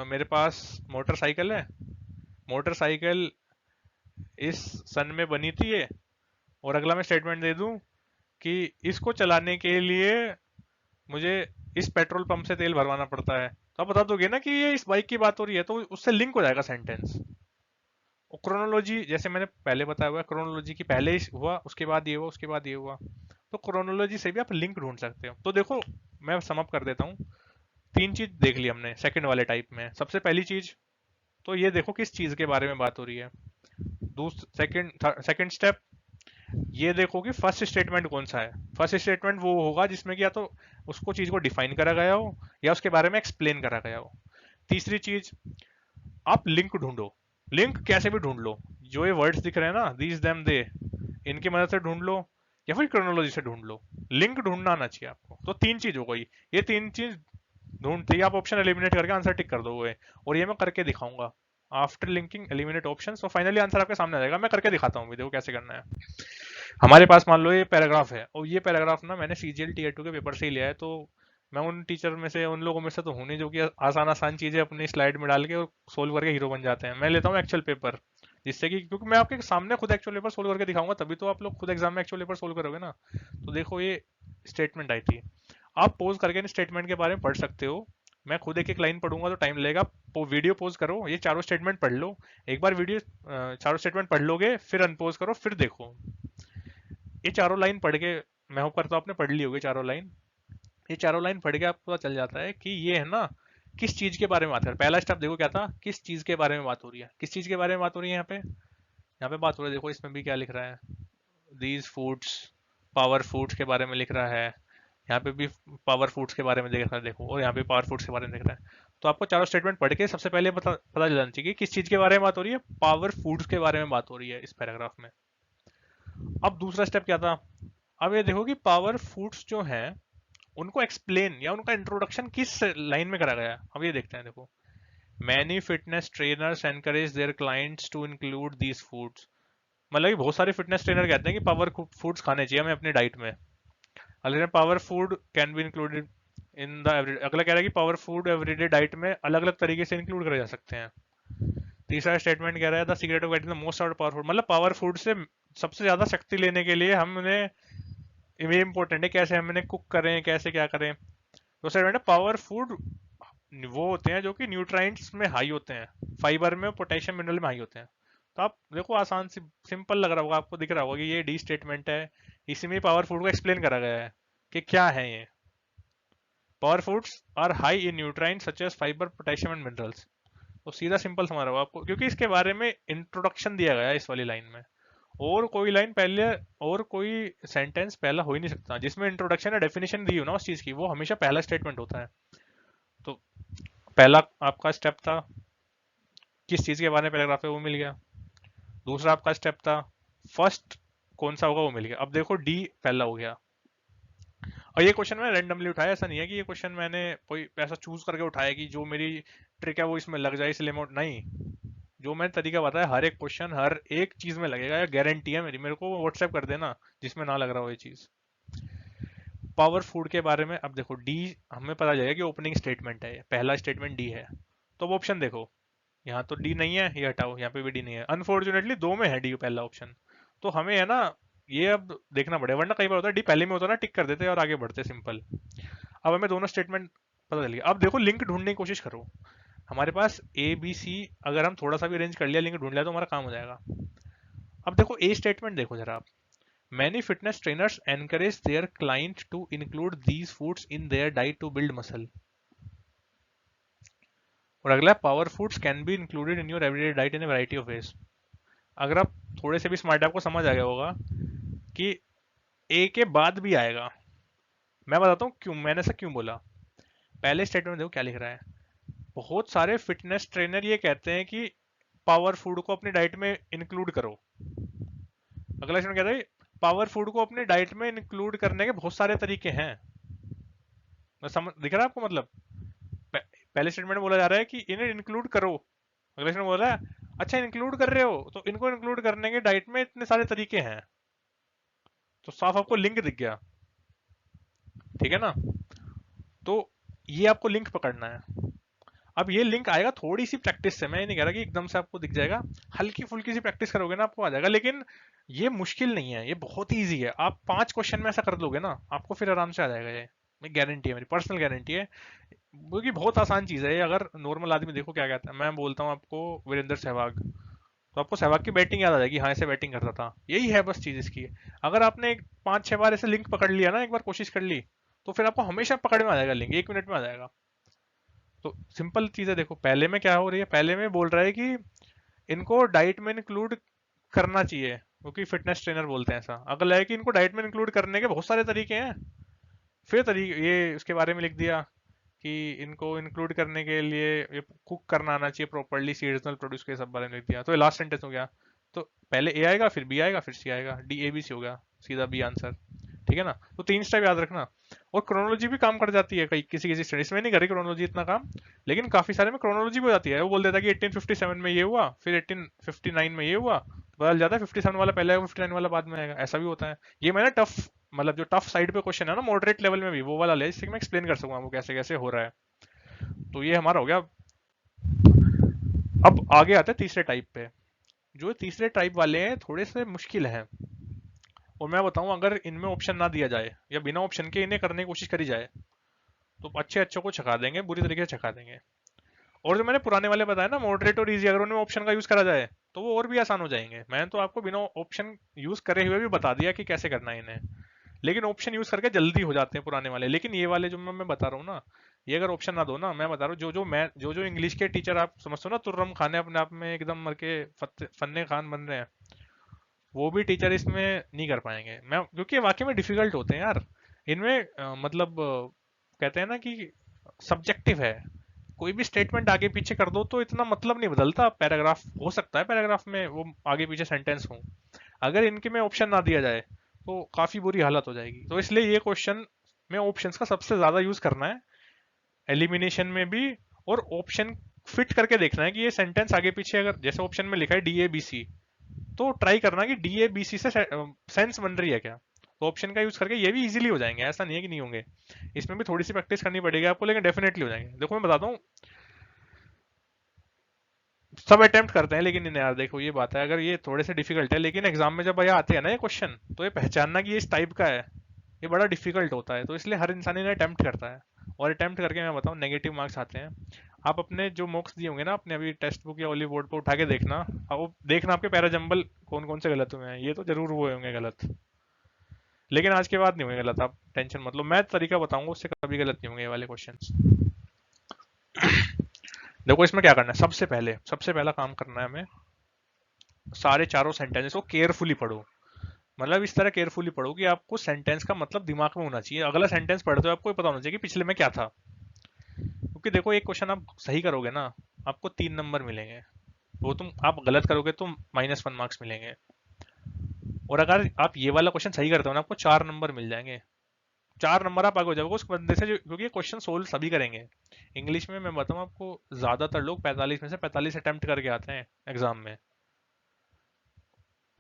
मेरे पास मोटरसाइकिल है, मोटरसाइकिल इस सन में बनी थी ये, और अगला मैं स्टेटमेंट दे दूं कि इसको चलाने के लिए मुझे इस पेट्रोल पंप से तेल भरवाना पड़ता है, तो आप बता दोगे ना कि ये इस बाइक की बात हो रही है, तो उससे लिंक हो जाएगा सेंटेंस। और क्रोनोलॉजी जैसे मैंने पहले बताया हुआ है, क्रोनोलॉजी की पहले हुआ उसके बाद ये हुआ उसके बाद ये हुआ, तो क्रोनोलॉजी से भी आप लिंक ढूंढ सकते हो। तो देखो मैं सम अप कर देता हूँ, तीन चीज देख ली हमने सेकंड वाले टाइप में। सबसे पहली चीज तो ये देखो किस चीज के बारे में बात हो रही है। सेकंड स्टेप ये देखो कि फर्स्ट स्टेटमेंट कौन सा है। फर्स्ट स्टेटमेंट वो होगा जिसमें कि या तो उसको चीज को डिफाइन करा गया हो या उसके बारे में एक्सप्लेन करा गया हो। तीसरी चीज आप लिंक ढूंढो, लिंक कैसे भी ढूंढ लो, जो ये वर्ड्स दिख रहे हैं ना दीज देम दे, इनकी मदद से ढूंढ लो या फिर क्रोनोलॉजी से ढूंढ लो, लिंक ढूंढना आना चाहिए आपको। तो तीन चीज हो गई, ये तीन चीज ढूंढते ही आप ऑप्शन एलिमिनेट करके आंसर टिक कर दोगे, और ये मैं करके दिखाऊंगा आफ्टर लिंकिंग एलिमिनेट ऑप्शन। तो फाइनली आंसर आपके सामने आ जाएगा, मैं करके दिखाता हूँ, देखो कैसे करना है। हमारे पास मान लो ये पैराग्राफ है, और ये पैराग्राफ ना मैंने सीजीएल टीयर 2 के पेपर से ही लिया है, तो मैं उन टीचर में से उन लोगों में से तो हूँ नहीं जो कि आसान आसान चीजें अपनी स्लाइड में डाल के और सोल्व करके हीरो बन जाते हैं। मैं लेता हूँ एक्चुअल पेपर, जिससे कि क्योंकि मैं आपके सामने खुद एक्चुअल पेपर सोल्व करके दिखाऊंगा, तभी तो आप लोग खुद एग्जाम में एक्चुअल पेपर सोल्व करोगे ना। तो देखो ये स्टेटमेंट आई थी, आप पोज करके इन स्टेटमेंट के बारे में पढ़ सकते हो। मैं खुद एक एक लाइन पढ़ूंगा तो टाइम लगेगा, वीडियो पोज करो, ये चारों स्टेटमेंट पढ़ लो एक बार, वीडियो चारों स्टेटमेंट पढ़ लोगे फिर अनपोज करो फिर देखो। ये चारों लाइन पढ़ के, मैं होप करता हूँ आपने पढ़ ली होगी चारों लाइन। ये चारों लाइन पढ़ के आपको पता चल जाता है कि ये है ना किस चीज के बारे में बात कर। पहला स्टेप देखो क्या था, किस चीज के बारे में बात हो रही है, किस चीज के बारे में बात हो रही है यहाँ पे बात हो रही है। देखो इसमें भी क्या लिख रहा है, दीज फूड्स पावर फूड्स के बारे में लिख रहा है, यहाँ पे भी पावर फूड्स के बारे में देख रहा है देखो, और यहाँ पे पावर फूड्स के बारे में देख रहा है। तो आपको चारों स्टेटमेंट पढ़ के सबसे पहले पता चल जाना चाहिए कि किस चीज के बारे में बात हो रही है, पावर फूड्स के बारे में बात हो रही है इस पैराग्राफ में। अब दूसरा स्टेप क्या था, अब ये देखो कि पावर फूड्स जो हैं उनको एक्सप्लेन या उनका इंट्रोडक्शन किस लाइन में करा गया है। अब ये देखते हैं, देखो many fitness trainers encourage their clients to include these foods, मतलब कि बहुत सारे फिटनेस ट्रेनर कहते हैं कि पावर फूड्स खाने चाहिए हमें अपनी डाइट में। अगले power food can be included in the every, अगला कह रहा है कि पावर फूड एवरीडे डाइट में अलग अलग तरीके से इंक्लूड करे जा सकते हैं। तीसरा स्टेटमेंट कह रहा है the secret of getting the most out power food, मतलब पावर फूड से सबसे ज्यादा शक्ति लेने के लिए हम उन्हें, ये इंपॉर्टेंट है कैसे हम इन्हें कुक करें कैसे क्या करें। तो स्टेटमेंट है पावर फूड वो होते हैं जो कि न्यूट्राइंट्स में हाई होते हैं, फाइबर में पोटेशियम मिनरल में हाई होते हैं। तो आप देखो आसान सिंपल लग रहा होगा आपको, दिख रहा होगा कि ये डी स्टेटमेंट है, इसी में पावर फूड को एक्सप्लेन करा गया है कि क्या है ये। Power foods are high in nutrients such as fibre potassium and minerals. तो सीधा सिंपल समझ रहा होगा आपको, क्योंकि इसके बारे में इंट्रोडक्शन दिया गया है इस वाली लाइन में। और कोई लाइन पहले, और कोई सेंटेंस पहला हो ही नहीं सकता जिसमें इंट्रोडक्शन या डेफिनेशन दी हो ना उस चीज की, वो हमेशा पहला स्टेटमेंट होता है। तो पहला आपका स्टेप था किस चीज के बारे में पैराग्राफ है वो मिल गया, दूसरा आपका स्टेप था फर्स्ट कौन सा होगा वो मिल गया। अब देखो डी पहला हो गया, और ये क्वेश्चन मैं रैंडमली उठाया, ऐसा नहीं है कि ये क्वेश्चन मैंने कोई ऐसा चूज करके उठाया कि जो मेरी ट्रिक है वो इसमें लग जाए इसलिए नहीं, जो मैंने तरीका बताया हर एक क्वेश्चन हर एक चीज में लगेगा, या गारंटी है मेरी, मेरे को व्हाट्सएप कर देना जिसमें ना लग रहा हो ये चीज। पावर फूड के बारे में अब देखो डी, हमें पता चलेगा कि ओपनिंग स्टेटमेंट है, पहला स्टेटमेंट डी है। तो अब ऑप्शन देखो, यहाँ तो डी नहीं है, ये हटाओ, यहाँ पे भी डी नहीं है, अनफॉर्चुनेटली दो में है डी पहला ऑप्शन। तो हमें है ना ये अब देखना पड़ेगा, वरना कई बार होता है डी पहले में होता है ना, टिक कर देते और आगे बढ़ते सिंपल। अब हमें दोनों स्टेटमेंट पता चल गया। अब देखो लिंक ढूंढने की कोशिश करो, हमारे पास ए बी सी अगर हम थोड़ा सा भी अरेंज कर लिया, लिंक ढूंढ लिया तो हमारा काम हो जाएगा। अब देखो ए स्टेटमेंट देखो जरा आप, many fitness trainers encourage their client to include these foods in their diet to build muscle, और अगला power foods can be included in your everyday diet in variety of ways. अगर आप थोड़े से भी स्मार्ट, आपको समझ आ गया होगा कि ए के बाद भी आएगा। मैं बताता हूँ क्यों मैंने ऐसा क्यों बोला। पहले स्टेटमेंट में देखो क्या लिख रहा है। बहुत सारे फिटनेस ट्रेनर ये कहते हैं कि पावर फूड को अपनी डाइट में इंक्लूड करो। अगला स्टेटमेंट कहता है पावर फूड को अपनी डाइट में इंक्लूड करने के बहुत सारे तरीके हैं। मैं समझ दिख रहा है आपको मतलब। पहले स्टेटमेंट में बोला जा रहा है कि इन्हें इंक्लूड करो। अगले स्टेटमेंट बोल रहा है अच्छा इंक्लूड कर रहे हो तो इनको इंक्लूड करने के डाइट में इतने सारे तरीके हैं। तो साफ आपको लिंक दिख गया, ठीक है ना। तो ये आपको लिंक पकड़ना है। अब ये लिंक आएगा थोड़ी सी प्रैक्टिस से, मैं ये नहीं कह रहा कि एकदम से आपको दिख जाएगा। हल्की फुल्की सी प्रैक्टिस करोगे ना आपको आ जाएगा, लेकिन ये मुश्किल नहीं है, ये बहुत ही ईजी है। आप 5 क्वेश्चन में ऐसा कर लोगे ना आपको फिर आराम से आ जाएगा ये। मैं गारंटी है, मेरी पर्सनल गारंटी है, क्योंकि बहुत आसान चीज है ये। अगर नॉर्मल आदमी देखो क्या कहता है, मैं बोलता हूँ आपको वीरेंद्र सहवाग, तो आपको सहवाग की बैटिंग याद आ जाएगी, हाँ ऐसे बैटिंग करता था, यही है बस चीज इसकी। अगर आपने 5-6 बार ऐसे लिंक पकड़ लिया ना, एक बार कोशिश कर ली, तो फिर आपको हमेशा पकड़ में आ जाएगा लिंक, 1 मिनट में आ जाएगा। तो सिंपल चीज है, देखो पहले में क्या हो रही है, पहले में बोल रहा है कि इनको डाइट में इंक्लूड करना चाहिए क्योंकि फिटनेस ट्रेनर बोलते हैं ऐसा। अगला है कि इनको डाइट में इंक्लूड करने के बहुत सारे तरीके हैं। फिर तरीके ये उसके बारे में लिख दिया कि इनको इंक्लूड करने के लिए ये कुक करना आना चाहिए प्रॉपरली, सीजनल प्रोड्यूस के सब बारे में लिख दिया। तो ये लास्ट सेंटेंस हो गया। तो पहले ए आएगा, फिर बी आएगा, फिर सी आएगा, डी ए बी सी हो गया, सीधा बी आंसर, ठीक है ना। तो 3 स्टेप याद रखना। और क्रोनोलॉजी भी काम कर जाती है कई किसी किसी स्टडीज में, नहीं करी क्रोनोलॉजी इतना काम, लेकिन काफी सारे में क्रोनोलॉजी भी हो जाती है। वो बोल देता है कि 1857 में ये हुआ, फिर 1859 में ये हुआ, बदल जाता है, 57 वाला पहले आएगा, 59 वाला बाद में आएगा, ऐसा भी होता है। ये मैंने टफ मतलब जो टफ साइड पे क्वेश्चन है ना, मॉडरेट लेवल में भी वो वाला ले, जिससे कि मैं एक्सप्लेन कर सकूँ आपको कैसे कैसे हो रहा है। तो ये हमारा हो गया। अब आगे आते हैं तीसरे टाइप पे। जो तीसरे टाइप वाले हैं थोड़े से मुश्किल हैं, और मैं बताऊं अगर इनमें ऑप्शन ना दिया जाए या बिना ऑप्शन के इन्हें करने की कोशिश करी जाए तो अच्छे अच्छों को छका देंगे, बुरी तरीके से छका देंगे। और जो मैंने पुराने वाले बताया ना मॉडरेट और इजी, अगर उनमें ऑप्शन का यूज करा जाए तो वो और भी आसान हो जाएंगे। मैंने तो आपको बिना ऑप्शन यूज करे हुए भी बता दिया कि कैसे करना है इन्हें, लेकिन ऑप्शन यूज करके जल्दी हो जाते हैं पुराने वाले। लेकिन ये वाले जो मैं बता रहा हूँ ना, ये अगर ऑप्शन ना दो ना, मैं बता रहा हूँ जो इंग्लिश के टीचर आप समझते हो ना, तुर्रम खाने अपने आप में एकदम मर के फन्ने खान बन रहे हैं, वो भी टीचर इसमें नहीं कर पाएंगे। मैं क्योंकि ये वाकई में डिफिकल्ट होते हैं यार। इनमें मतलब कहते हैं ना कि सब्जेक्टिव है। कोई भी स्टेटमेंट आगे पीछे कर दो तो इतना मतलब नहीं बदलता। पैराग्राफ हो सकता है पैराग्राफ में वो आगे पीछे सेंटेंस हो, अगर इनके में ऑप्शन ना दिया जाए तो काफी बुरी हालत हो जाएगी। तो इसलिए ये क्वेश्चन में ऑप्शंस का सबसे ज्यादा यूज करना है, एलिमिनेशन में भी। और ऑप्शन फिट करके देखना है कि ये सेंटेंस आगे पीछे अगर जैसे ऑप्शन में लिखा है डी ए बी सी, तो ट्राई करना कि डी ए बी सी से सेंस बन रही है क्या। तो ऑप्शन का यूज करके ये भी इजीली हो जाएंगे, ऐसा नहीं है कि नहीं होंगे। इसमें भी थोड़ी सी प्रैक्टिस करनी पड़ेगी आपको, लेकिन डेफिनेटली हो जाएंगे। देखो मैं बताता हूँ, सब अटेम्प्ट करते हैं लेकिन इन्हें यार देखो ये बात है, अगर ये थोड़े से डिफिकल्ट है लेकिन एग्जाम में जब ये आते हैं ना ये क्वेश्चन, तो ये पहचानना कि ये इस टाइप का है, ये बड़ा डिफिकल्ट होता है। तो इसलिए हर इंसान इन्हें अटेम्प्ट करता है, और अटेम्प्ट करके मैं बताऊँ नेगेटिव मार्क्स आते हैं। आप अपने जो मॉक्स दिए होंगे ना अपने अभी टेक्स्ट बुक या ओली बोर्ड पर उठा के देखना, अब वो देखना आपके पैराजंबल कौन कौन से गलत हुए हैं। ये तो जरूर हुए होंगे गलत, लेकिन आज के बाद नहीं होंगे गलत, आप टेंशन मतलब मैं तरीका बताऊंगा उससे कभी गलत नहीं होंगे ये वाले क्वेश्चन। देखो इसमें क्या करना है, सबसे पहला काम करना है हमें, सारे चारों सेंटेंसेस को केयरफुली पढ़ो। मतलब इस तरह केयरफुली पढ़ो कि आपको सेंटेंस का मतलब दिमाग में होना चाहिए। अगला सेंटेंस पढ़ते हो आपको पता होना चाहिए कि पिछले में क्या था। क्योंकि देखो एक क्वेश्चन आप सही करोगे ना, आपको 3 नंबर मिलेंगे, वो तुम आप गलत करोगे तो -1 मार्क्स मिलेंगे। और अगर आप ये वाला क्वेश्चन सही करते हो ना, आपको 4 नंबर मिल जाएंगे। 4 नंबर आप आगे हो जाओगे उस बंदे से क्योंकि ये क्वेश्चन सोल्व सभी करेंगे। इंग्लिश में मैं बताऊं आपको, ज्यादातर लोग 45 में से 45 अटेम्प्ट करके आते हैं एग्जाम में।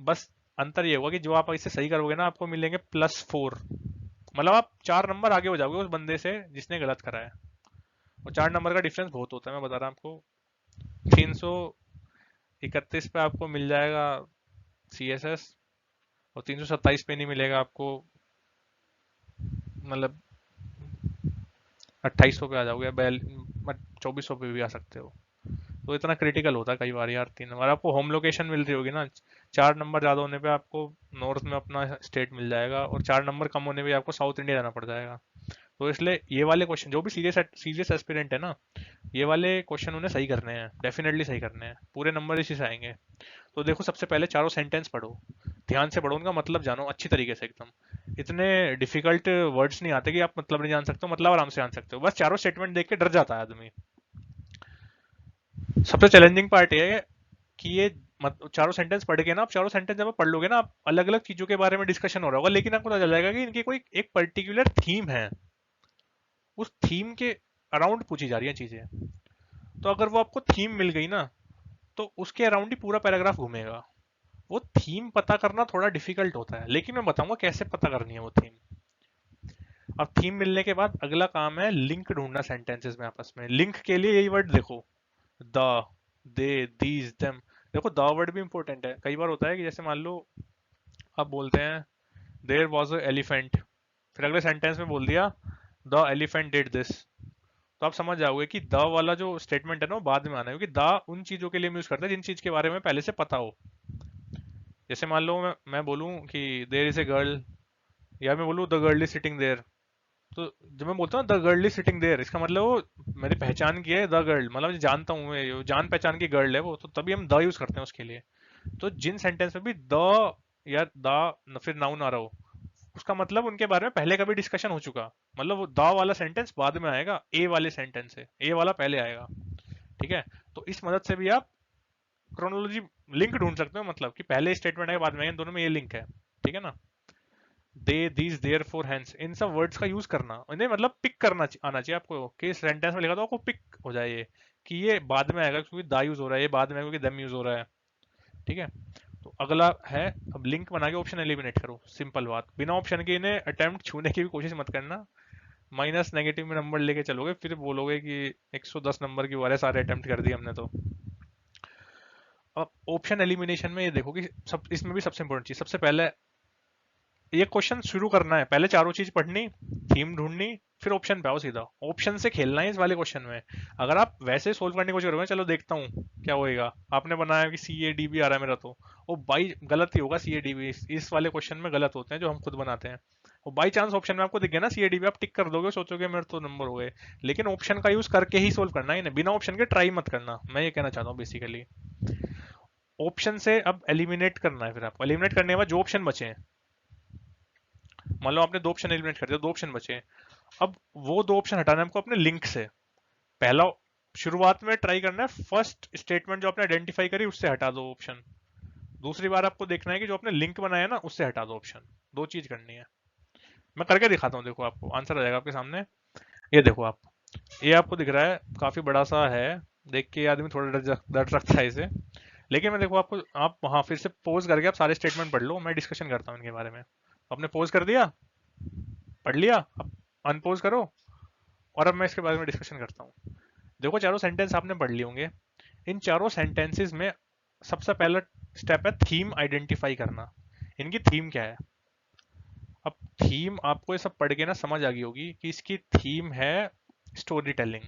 बस अंतर ये होगा कि जो आप इसे सही करोगे ना आपको मिलेंगे +4, मतलब आप 4 नंबर आगे हो जाओगे उस बंदे से जिसने गलत करा है। और 4 नंबर का डिफरेंस बहुत होता है, मैं बता रहा हूँ आपको। 331 पे आपको मिल जाएगा CSS, और 327 पे नहीं मिलेगा आपको, मतलब 2800 पे आ जाओगे, 2400 पे भी आ सकते हो। तो इतना क्रिटिकल होता है कई बार यार। 3 नंबर आपको होम लोकेशन मिल रही होगी ना, 4 नंबर ज्यादा होने पे आपको नॉर्थ में अपना स्टेट मिल जाएगा, और 4 नंबर कम होने पे आपको साउथ इंडिया जाना पड़ जाएगा। तो इसलिए ये वाले क्वेश्चन जो भी सीरियस एस्पिरेंट है ना, ये वाले क्वेश्चन उन्हें सही करने हैं, डेफिनेटली सही करने हैं, पूरे नंबर इसी से आएंगे। तो देखो सबसे पहले चारों सेंटेंस पढ़ो, ध्यान से पढ़ो, उनका मतलब जानो अच्छी तरीके से एकदम। इतने डिफिकल्ट वर्ड्स नहीं आते कि आप मतलब नहीं जान सकते हो, मतलब आराम से जान सकते हो। बस चारों स्टेटमेंट देख के डर जाता है आदमी। सबसे चैलेंजिंग पार्ट ये है कि ये चारों सेंटेंस पढ़ के ना, आप चारों सेंटेंस जब आप पढ़ लोगे ना, आप अलग अलग चीजों के बारे में डिस्कशन हो रहा होगा, लेकिन आपको पता चल जाएगा कि इनकी कोई एक पर्टिकुलर थीम है, उस थीम के अराउंड पूछी जा रही है चीजें। तो अगर वो आपको थीम मिल गई ना, तो उसके अराउंड ही पूरा पैराग्राफ घूमेगा। वो थीम पता करना थोड़ा डिफिकल्ट होता है, लेकिन मैं बताऊंगा कैसे पता करनी है वो थीम। अब थीम मिलने के बाद अगला काम है लिंक ढूंढना सेंटेंसेस में आपस में। लिंक के लिए यही वर्ड देखो, द, दे, दीज, देम। देखो द वर्ड भी इंपॉर्टेंट है। कई बार होता है कि जैसे मान लो आप बोलते हैं देयर वॉज अ एलिफेंट, फिर अगले सेंटेंस में बोल दिया द एलिफेंट डिड दिस, तो आप समझ जाओगे कि द वाला जो स्टेटमेंट है ना वो बाद में आना है, क्योंकि द उन चीजों के लिए यूज करते हैं जिन चीज के बारे में पहले से पता हो। जैसे मान लो मैं बोलूं कि देयर इज ए गर्ल, या मैं बोलूं the girl is sitting there, तो जब मैं बोलता हूँ the girl is sitting there, इसका मतलब वो मैंने पहचान की है द गर्ल, मतलब मैं जानता हूँ, मैं जान पहचान की गर्ल है वो, तो तभी हम द यूज करते हैं उसके लिए। तो जिन सेंटेंस में भी द या द फिर नाउन आ रहा हो, उसका मतलब उनके बारे में पहले कभी डिस्कशन हो चुका, मतलब वो द वाला सेंटेंस बाद में आएगा, ए वाले सेंटेंस से ए वाला पहले आएगा। ठीक है, तो इस मदद से भी आप क्रोनोलॉजी लिंक ढूंढ सकते हो, मतलब कि पहले स्टेटमेंट है बाद में, इन दोनों में ये लिंक है। ठीक है ना, दे, दीज, देयर, फोर, हैंस, इन सब वर्ड्स का यूज करना, इन्हें मतलब पिक करना आना चाहिए आपको, कि सेंटेंस में लिखा तो आपको पिक हो जाए ये, कि ये बाद में आएगा क्योंकि दा यूज हो रहा है, ये बाद में आएगा क्योंकि दम यूज हो रहा है। ठीक है, तो अगला है, अब लिंक बना के ऑप्शन एलिमिनेट करो। सिंपल बात, बिना ऑप्शन के इन्हें अटेम्प्ट छूने की भी कोशिश मत करना, माइनस नेगेटिव में नंबर लेके चलोगे, फिर बोलोगे कि 110 नंबर की वाले सारे अटेम्प्ट कर दिए हमने तो। अब ऑप्शन एलिमिनेशन में ये देखो कि सब इसमें भी सबसे इंपॉर्टेंट चीज, सबसे पहले ये क्वेश्चन शुरू करना है, पहले चारों चीज पढ़नी, थीम ढूंढनी, फिर ऑप्शन पे आओ सीधा, ऑप्शन से खेलना है इस वाले क्वेश्चन में। अगर आप वैसे सोल्व करने की कोशिश करोगे, चलो देखता हूँ क्या होएगा, आपने बनाया कि सी ए डी बी आ रहा है मेरा, तो वो बाई गलत ही होगा, सी ए डी बी इस वाले क्वेश्चन में गलत होते हैं जो हम खुद बनाते हैं। वो बाई चांस ऑप्शन में आपको दिख गया ना सी ए डी बी, आप टिक कर दोगे, सोचोगे मेरे तो नंबर हो गए, लेकिन ऑप्शन का यूज करके ही सोल्व करना है इन्हें, बिना ऑप्शन के ट्राई मत करना, मैं ये कहना चाहता हूँ बेसिकली। ऑप्शन से अब एलिमिनेट करना है, फिर आपको एलिमिनेट करने के बाद जो ऑप्शन बचे हैं, मान लो आपने दो ऑप्शन एलिमिनेट कर दिया, दो ऑप्शन बचे, अब वो दो ऑप्शन हटाना है हमको अपने लिंक से। पहला, शुरुआत में ट्राई करना है फर्स्ट स्टेटमेंट जो आपने आइडेंटिफाई करी उससे हटा दो ऑप्शन, दूसरी बार आपको देखना है कि जो आपने लिंक बनाया ना उससे हटा दो ऑप्शन, दो चीज करनी है। मैं करके दिखाता हूँ, देखो आपको आंसर आ जाएगा आपके सामने। ये देखो आप, ये आपको दिख रहा है काफी बड़ा सा है, देख के आदमी थोड़ा डर सकता है इसे, लेकिन मैं देखो आपको, आप वहां फिर से पोज करके आप सारे स्टेटमेंट पढ़ लो, मैं डिस्कशन करता हूँ इनके बारे में। आपने पोज कर दिया, पढ़ लिया, अब अनपोज करो, और अब मैं इसके बारे में डिस्कशन करता हूँ। देखो चारों सेंटेंस आपने पढ़ लिए होंगे, इन चारों सेंटेंसेस में सबसे पहला स्टेप है थीम आइडेंटिफाई करना, इनकी थीम क्या है। अब थीम आपको ये सब पढ़ के ना समझ आ गई होगी कि इसकी थीम है स्टोरी टेलिंग।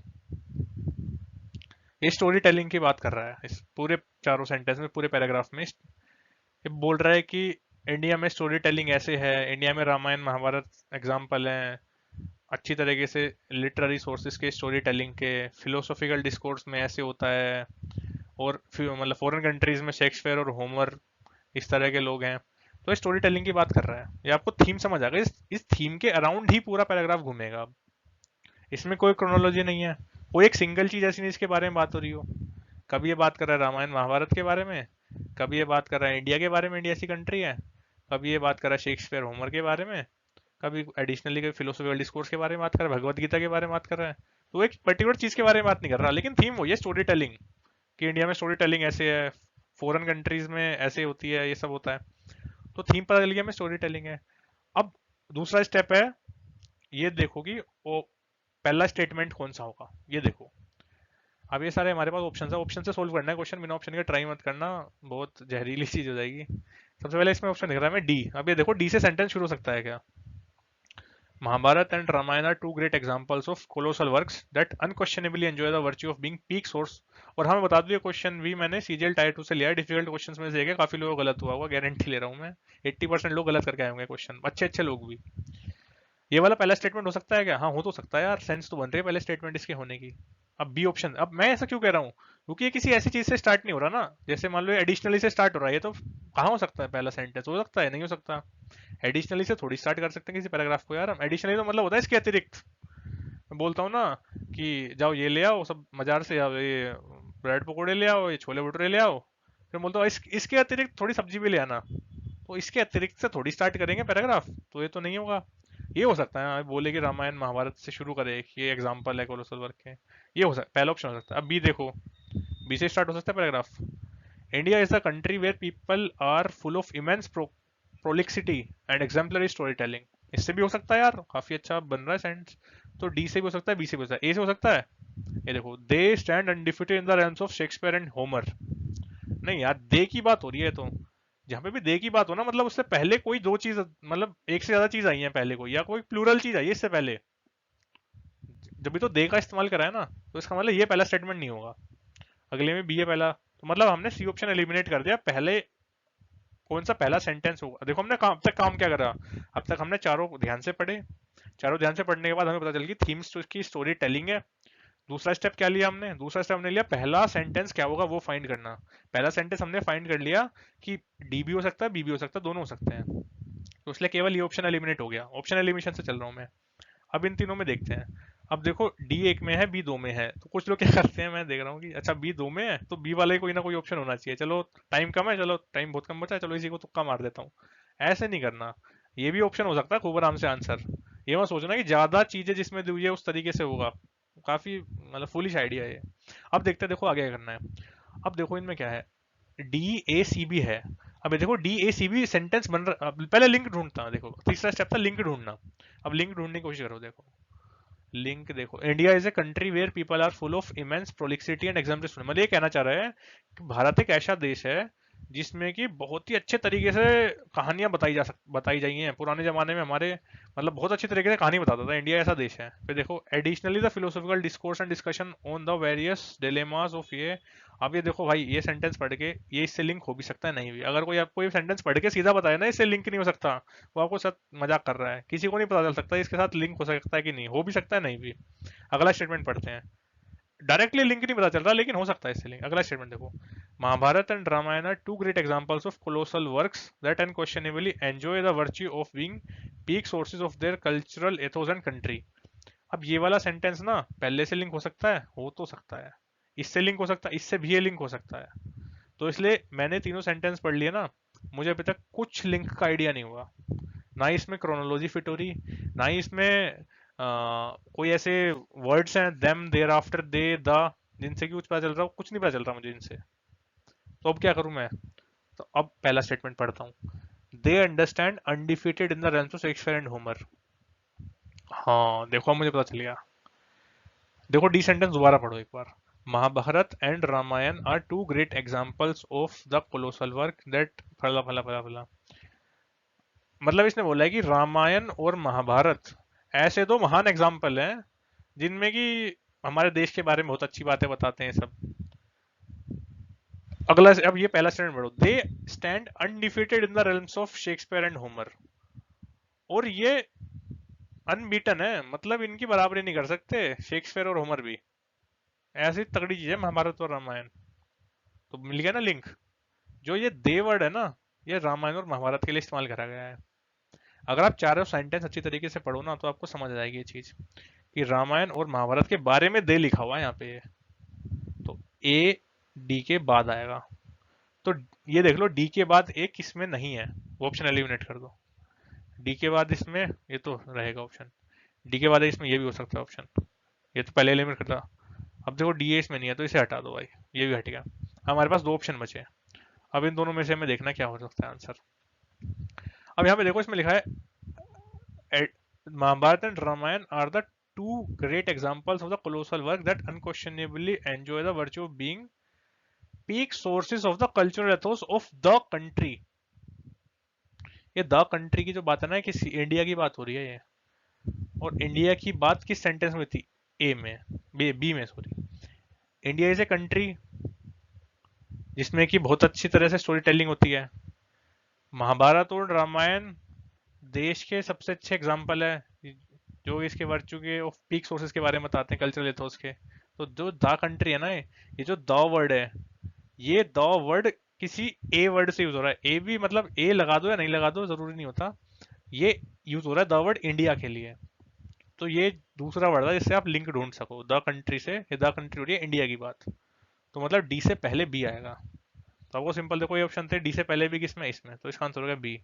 ये स्टोरी टेलिंग की बात कर रहा है इस पूरे चारों सेंटेंस में, पूरे पैराग्राफ में। ये बोल रहा है कि इंडिया में स्टोरी टेलिंग ऐसे है, इंडिया में रामायण महाभारत एग्जाम्पल हैं अच्छी तरीके से, लिटरेरी सोर्सेज के स्टोरी टेलिंग के, फिलोसॉफिकल डिस्कोर्स में ऐसे होता है, और मतलब फॉरेन कंट्रीज में शेक्सपियर और होमर इस तरह के लोग हैं। तो ये स्टोरी टेलिंग की बात कर रहा है, ये आपको थीम समझ आ गई, इस थीम के अराउंड ही पूरा पैराग्राफ घूमेगा। अब इसमें कोई क्रोनोलॉजी नहीं है, कोई एक सिंगल चीज ऐसी नहीं इसके बारे में बात हो रही हो। कभी ये बात कर रहा है रामायण महाभारत के बारे में, कभी ये बात कर रहा है इंडिया के बारे में, इंडिया ऐसी कंट्री है, कभी ये बात कर रहा है शेक्सपियर होमर के बारे में, कभी एडिशनली कोई फिलोसॉफिकल डिस्कोर्स के बारे में बात कर रहा है, भगवत गीता के बारे में बात कर रहा है। तो एक पर्टिकुलर चीज के बारे में बात नहीं कर रहा, लेकिन थीम वही है स्टोरी टेलिंग, कि इंडिया में स्टोरी टेलिंग ऐसे है, फॉरेन कंट्रीज में ऐसे होती है, ये सब होता है। तो थीम पता चल गया में स्टोरी टेलिंग है। अब दूसरा स्टेप है, ये देखो कि वो पहला स्टेटमेंट कौन सा होगा, ये देखो। अब ये सारे हमारे पास ऑप्शन है, ऑप्शन से सोल्व करना है क्वेश्चन, बिना ऑप्शन के ट्राई मत करना, बहुत जहरीली चीज हो जाएगी। सबसे पहले इसमें ऑप्शन दिख रहा है मैं डी, अब ये देखो डी से सेंटेंस शुरू हो सकता है क्या। Mahabharata and Ramayana are two great examples of colossal works that unquestionably enjoy the virtue of being peak source। और हाँ मैं बता दूं ये क्वेश्चन भी मैंने सीजीएल टायर 2 से लिया है, डिफिकल्ट क्वेश्चंस में से एक है, काफी लोगों को गलत हुआ होगा, गारंटी ले रहा हूँ मैं, 80% लोग गलत करके आए होंगे क्वेश्चन, अच्छे अच्छे लोग भी। ये वाला पहला स्टेटमेंट हो सकता है क्या, हाँ हो तो सकता है यार, सेंस तो बन रही है पहले स्टेटमेंट इसके होने की। अब बी ऑप्शन, अब मैं ऐसा क्यों कह रहा हूँ, क्योंकि ये किसी ऐसी चीज से स्टार्ट नहीं हो रहा ना, जैसे मान लो एडिशनली से स्टार्ट हो रहा है, ये तो कहाँ हो सकता है पहला सेंटेंस? हो सकता है? नहीं हो सकता। एडिशनली से थोड़ी स्टार्ट कर सकते हैं किसी पैराग्राफ को यार हम। एडिशनली तो मतलब होता है इसके अतिरिक्त। मैं बोलता हूँ ना कि जाओ ये ले आओ सब बाजार से, आओ ये ब्रेड पकौड़े ले आओ, ये छोले भटूरे ले आओ, फिर बोलता हूँ इसके अतिरिक्त थोड़ी सब्जी भी ले आना। तो इसके अतिरिक्त से थोड़ी स्टार्ट करेंगे पैराग्राफ, तो ये तो नहीं होगा। ये हो सकता है बोले कि रामायण महाभारत से शुरू करे, ये एग्जाम्पल है कोलोसल वर्क के। ये हो सकता, पहला ऑप्शन हो सकता है। अब बी देखो, बी से स्टार्ट हो सकता है paragraph. India is a country where people are full of immense prolixity and exemplary story telling. इससे भी हो सकता है यार, काफी अच्छा बन रहा है सेंटेंस। तो डी से भी हो सकता है, बी से भी हो सकता है, ए से हो सकता है। ये देखो, they stand undefeated in the realms of Shakespeare and Homer. नहीं यार, दे की बात हो रही है तो जहां पे भी दे की बात हो ना, मतलब उससे पहले कोई दो चीज, मतलब एक से ज्यादा चीज आई है पहले कोई, या कोई प्लूरल चीज आई है इससे पहले, जब भी तो दे का इस्तेमाल करा है ना, तो इसका मतलब ये पहला स्टेटमेंट नहीं होगा। अगले में बी है पहला, तो मतलब हमने सी ऑप्शन एलिमिनेट कर दिया। पहले कौन सा पहला सेंटेंस होगा? देखो हमने अब तक काम क्या करा, अब तक हमने चारों ध्यान से पढ़े। चारों ध्यान से पढ़ने के बाद हमें पता चल गई थीम्स की स्टोरी टेलिंग है। दूसरा स्टेप क्या लिया हमने? दूसरा स्टेप हमने लिया पहला सेंटेंस क्या होगा वो फाइंड करना। पहला सेंटेंस हमने फाइंड कर लिया कि डी भी हो सकता है, बी भी हो सकता है, दोनों हो सकते हैं। तो इसलिए केवल ये ऑप्शन एलिमिनेट हो गया। ऑप्शन एलिमिनेशन से चल रहा हूँ मैं। अब इन तीनों में देखते हैं। अब देखो, डी एक में है, बी दो में है, तो कुछ लोग क्या करते हैं, मैं देख रहा हूँ कि अच्छा बी दो में है तो बी वाले कोई ना कोई ऑप्शन होना चाहिए। चलो टाइम कम है, चलो टाइम बहुत कम बचा है, चलो इसी को तुक्का मार देता हूँ। ऐसे नहीं करना। ये भी ऑप्शन हो सकता है खूब आराम से आंसर। ये मत सोचना कि ज्यादा चीजें जिसमें दी हुई है उस तरीके से होगा। काफी मतलब फुलिश आइडिया है ये। अब देखते हैं, देखो आगे क्या करना है। अब देखो इनमें क्या है, डी ए सी बी है। अब ये देखो D A C B sentence बन रहा, अब पहले लिंक ढूंढता है। देखो तीसरा स्टेप था लिंक ढूंढना। अब लिंक ढूंढने की कोशिश करो। देखो लिंक देखो, India is a country where people are full of immense prolixity and example. मतलब ये कहना चाह रहा है कि भारत एक ऐसा देश है जिसमें कि बहुत ही अच्छे तरीके से कहानियां बताई जाई हैं। पुराने जमाने में हमारे मतलब बहुत अच्छे तरीके से कहानी बताता था। इंडिया ऐसा देश है। फिर देखो additionally the philosophical discourse and discussion on the various dilemmas of ये। अब ये देखो भाई, ये सेंटेंस पढ़ के ये इससे लिंक हो भी सकता है, नहीं भी। अगर कोई आपको ये सेंटेंस पढ़ के सीधा बताया ना इससे लिंक नहीं हो सकता, वो आपको साथ मजाक कर रहा है। किसी को नहीं पता चल सकता इसके साथ लिंक हो सकता है कि नहीं, हो भी सकता है नहीं भी। अगला स्टेटमेंट पढ़ते हैं। डायरेक्टली लिंक नहीं पता चल रहा लेकिन हो सकता है इससे लिंक। अगला स्टेटमेंट देखो, Mahabharata and Ramayana are two great examples of colossal works that unquestionably enjoy the virtue of being peak sources of their cultural ethos and country. अब ये वाला सेंटेंस ना पहले से लिंक हो सकता है, हो तो सकता है, इससे लिंक हो सकता है, इससे भी ये लिंक हो सकता है। तो इसलिए मैंने तीनों सेंटेंस पढ़ लिए ना, मुझे अभी तक कुछ लिंक का आइडिया नहीं हुआ। ना ही इसमें क्रोनोलॉजी फिट हो रही, ना ही इसमें कोई ऐसे वर्ड्स हैं them there after they the, जिनसे कि कुछ पता चल रहा हो। कुछ नहीं पता चल रहा मुझे इनसे। तो अब क्या करूं मैं? तो अब पहला स्टेटमेंट पढ़ता हूँ। They understand undefeated in the realms of Shakespeare and Homer. हाँ देखो, अब मुझे पता चल गया। देखो डी सेंटेंस दोबारा पढ़ो एक बार। Mahabharata and Ramayana are two great examples of the colossal work that फला फला फला फला। मतलब इसने बोला है कि रामायण और महाभारत ऐसे दो महान एग्जाम्पल हैं जिनमें कि हमारे देश के बारे में बहुत अच्छी बातें बताते हैं सब। अगला, अब ये पहला स्टैंड पढ़ो। They stand undefeated in the realms of Shakespeare and Homer. और ये अनबीटन है, मतलब इनकी बराबरी नहीं कर सकते शेक्सपियर और होमर भी। ऐसी तगड़ी चीज है महाभारत और रामायण। तो मिल गया ना लिंक। जो ये दे वर्ड है ना, ये रामायण और महाभारत के लिए इस्तेमाल करा गया है। अगर आप चारों सेंटेंस अच्छी तरीके से पढ़ो ना तो आपको समझ आ जाएगी ये चीज कि रामायण और महाभारत के बारे में दे लिखा हुआ है यहाँ पे। तो ए डी के बाद आएगा। तो ये देख लो, डी के बाद ए किसमें नहीं है, वो ऑप्शन एलिमिनेट कर दो। डी के बाद इसमें ये तो रहेगा ऑप्शन, डी के बाद इसमें ये भी हो सकता है ऑप्शन, ये तो पहले एलिमिनेट करता। अब देखो डी इसमें नहीं है तो इसे हटा दो भाई, ये भी हट गया। हमारे पास दो ऑप्शन बचे। अब इन दोनों में से हमें देखना क्या हो सकता है आंसर। अब यहाँ पे देखो इसमें लिखा है Mahabharata and Ramayana are the two great examples of the colossal work that unquestionably enjoy the virtue of being peak sources of the cultural ethos of the country। ये द कंट्री की जो बात है ना, कि इंडिया की बात हो रही है ये। और इंडिया की बात किस सेंटेंस में थी? ए में, बी में sorry. India is a country जिसमें कि बहुत अच्छी तरह से स्टोरी टेलिंग होती है। महाभारत और रामायण देश के सबसे अच्छे एग्जाम्पल है जो इसके वर्चू के ऑफ पीक सोर्सेज के बारे में बताते हैं, कल्चरल एथोस के। तो जो द कंट्री है ना, ये जो द वर्ड है, ये द वर्ड किसी ए वर्ड से यूज हो रहा है। ए भी मतलब ए लगा दो या नहीं लगा दो जरूरी नहीं होता, ये यूज हो रहा है द वर्ड इंडिया के लिए। तो ये दूसरा वर्ड है जिससे आप लिंक ढूंढ सको द कंट्री से, द कंट्री हो रही है इंडिया की बात, तो मतलब डी से पहले बी आएगा। तो आपको सिंपल देखो ये ऑप्शन थे डी से पहले भी किसमें, इसमें, तो इसका आंसर हो गया बी।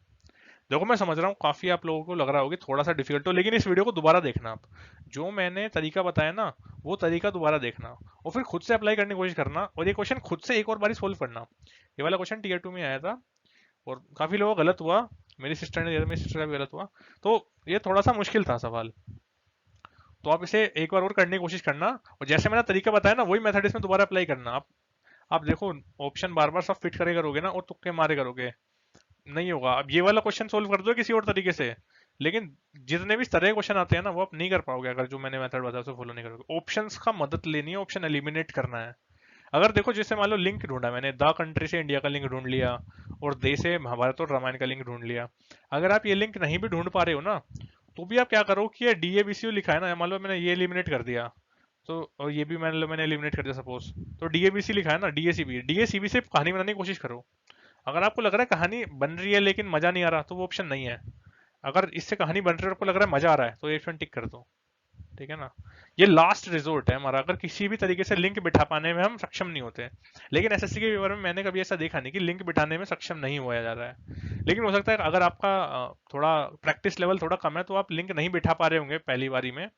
देखो मैं समझ रहा हूँ काफी आप लोगों को लग रहा होगा थोड़ा सा डिफिकल्ट हो, लेकिन इस वीडियो को दोबारा देखना आप, जो मैंने तरीका बताया ना वो तरीका दोबारा देखना और फिर खुद से अप्लाई करने की कोशिश करना, और ये क्वेश्चन खुद से एक और बारी सोल्व करना। ये वाला क्वेश्चन टीयर 2 में आया था और काफी लोगों का गलत हुआ, मेरी सिस्टर ने दिया था, मेरी सिस्टर का भी गलत हुआ, तो ये थोड़ा सा मुश्किल था सवाल। तो आप इसे एक बार और करने की कोशिश करना, और जैसे मैंने तरीका बताया ना वही मेथड इसमें दोबारा अप्लाई करना। आप देखो ऑप्शन बार बार सब फिट करे करोगे ना और तुक्के मारे करोगे, नहीं होगा। अब ये वाला क्वेश्चन सोल्व कर दो किसी और तरीके से, लेकिन जितने भी इस तरह के क्वेश्चन आते हैं ना वो आप नहीं कर पाओगे अगर जो मैंने मेथड बताया उसे फॉलो नहीं करोगे। ऑप्शंस का मदद लेनी है, ऑप्शन एलिमिनेट करना है। अगर देखो जैसे मान लो लिंक ढूंढा मैंने, द कंट्री से इंडिया का लिंक ढूंढ लिया और दे से महाभारत और रामायण का लिंक ढूंढ लिया। अगर आप ये लिंक नहीं भी ढूंढ पा रहे हो ना, तो भी आप क्या करो कि ये डीएबीसीयू लिखा है ना, मान लो मैंने ये एलिमिनेट कर दिया, तो और ये भी मैंने एलिमिनेट कर दिया सपोज, तो डीएबीसी लिखा है ना, डीएसीबी, डीएसीबी से कहानी बनाने की कोशिश करो। अगर आपको लग रहा है कहानी बन रही है लेकिन मजा नहीं आ रहा, तो वो ऑप्शन नहीं है। अगर इससे कहानी बन रही है और आपको लग रहा है मजा आ रहा है, तो ये ऑप्शन टिक कर दो। ठीक है ना, ये लास्ट रिजोर्ट है हमारा, अगर किसी भी तरीके से लिंक बिठा पाने में हम सक्षम नहीं होते। लेकिन एसएससी के पेपर में मैंने कभी ऐसा देखा नहीं कि लिंक बिठाने में सक्षम नहीं हुआ जा रहा है। लेकिन हो सकता है अगर आपका थोड़ा प्रैक्टिस लेवल थोड़ा कम है तो आप लिंक नहीं बिठा पा रहे होंगे पहली बारी में,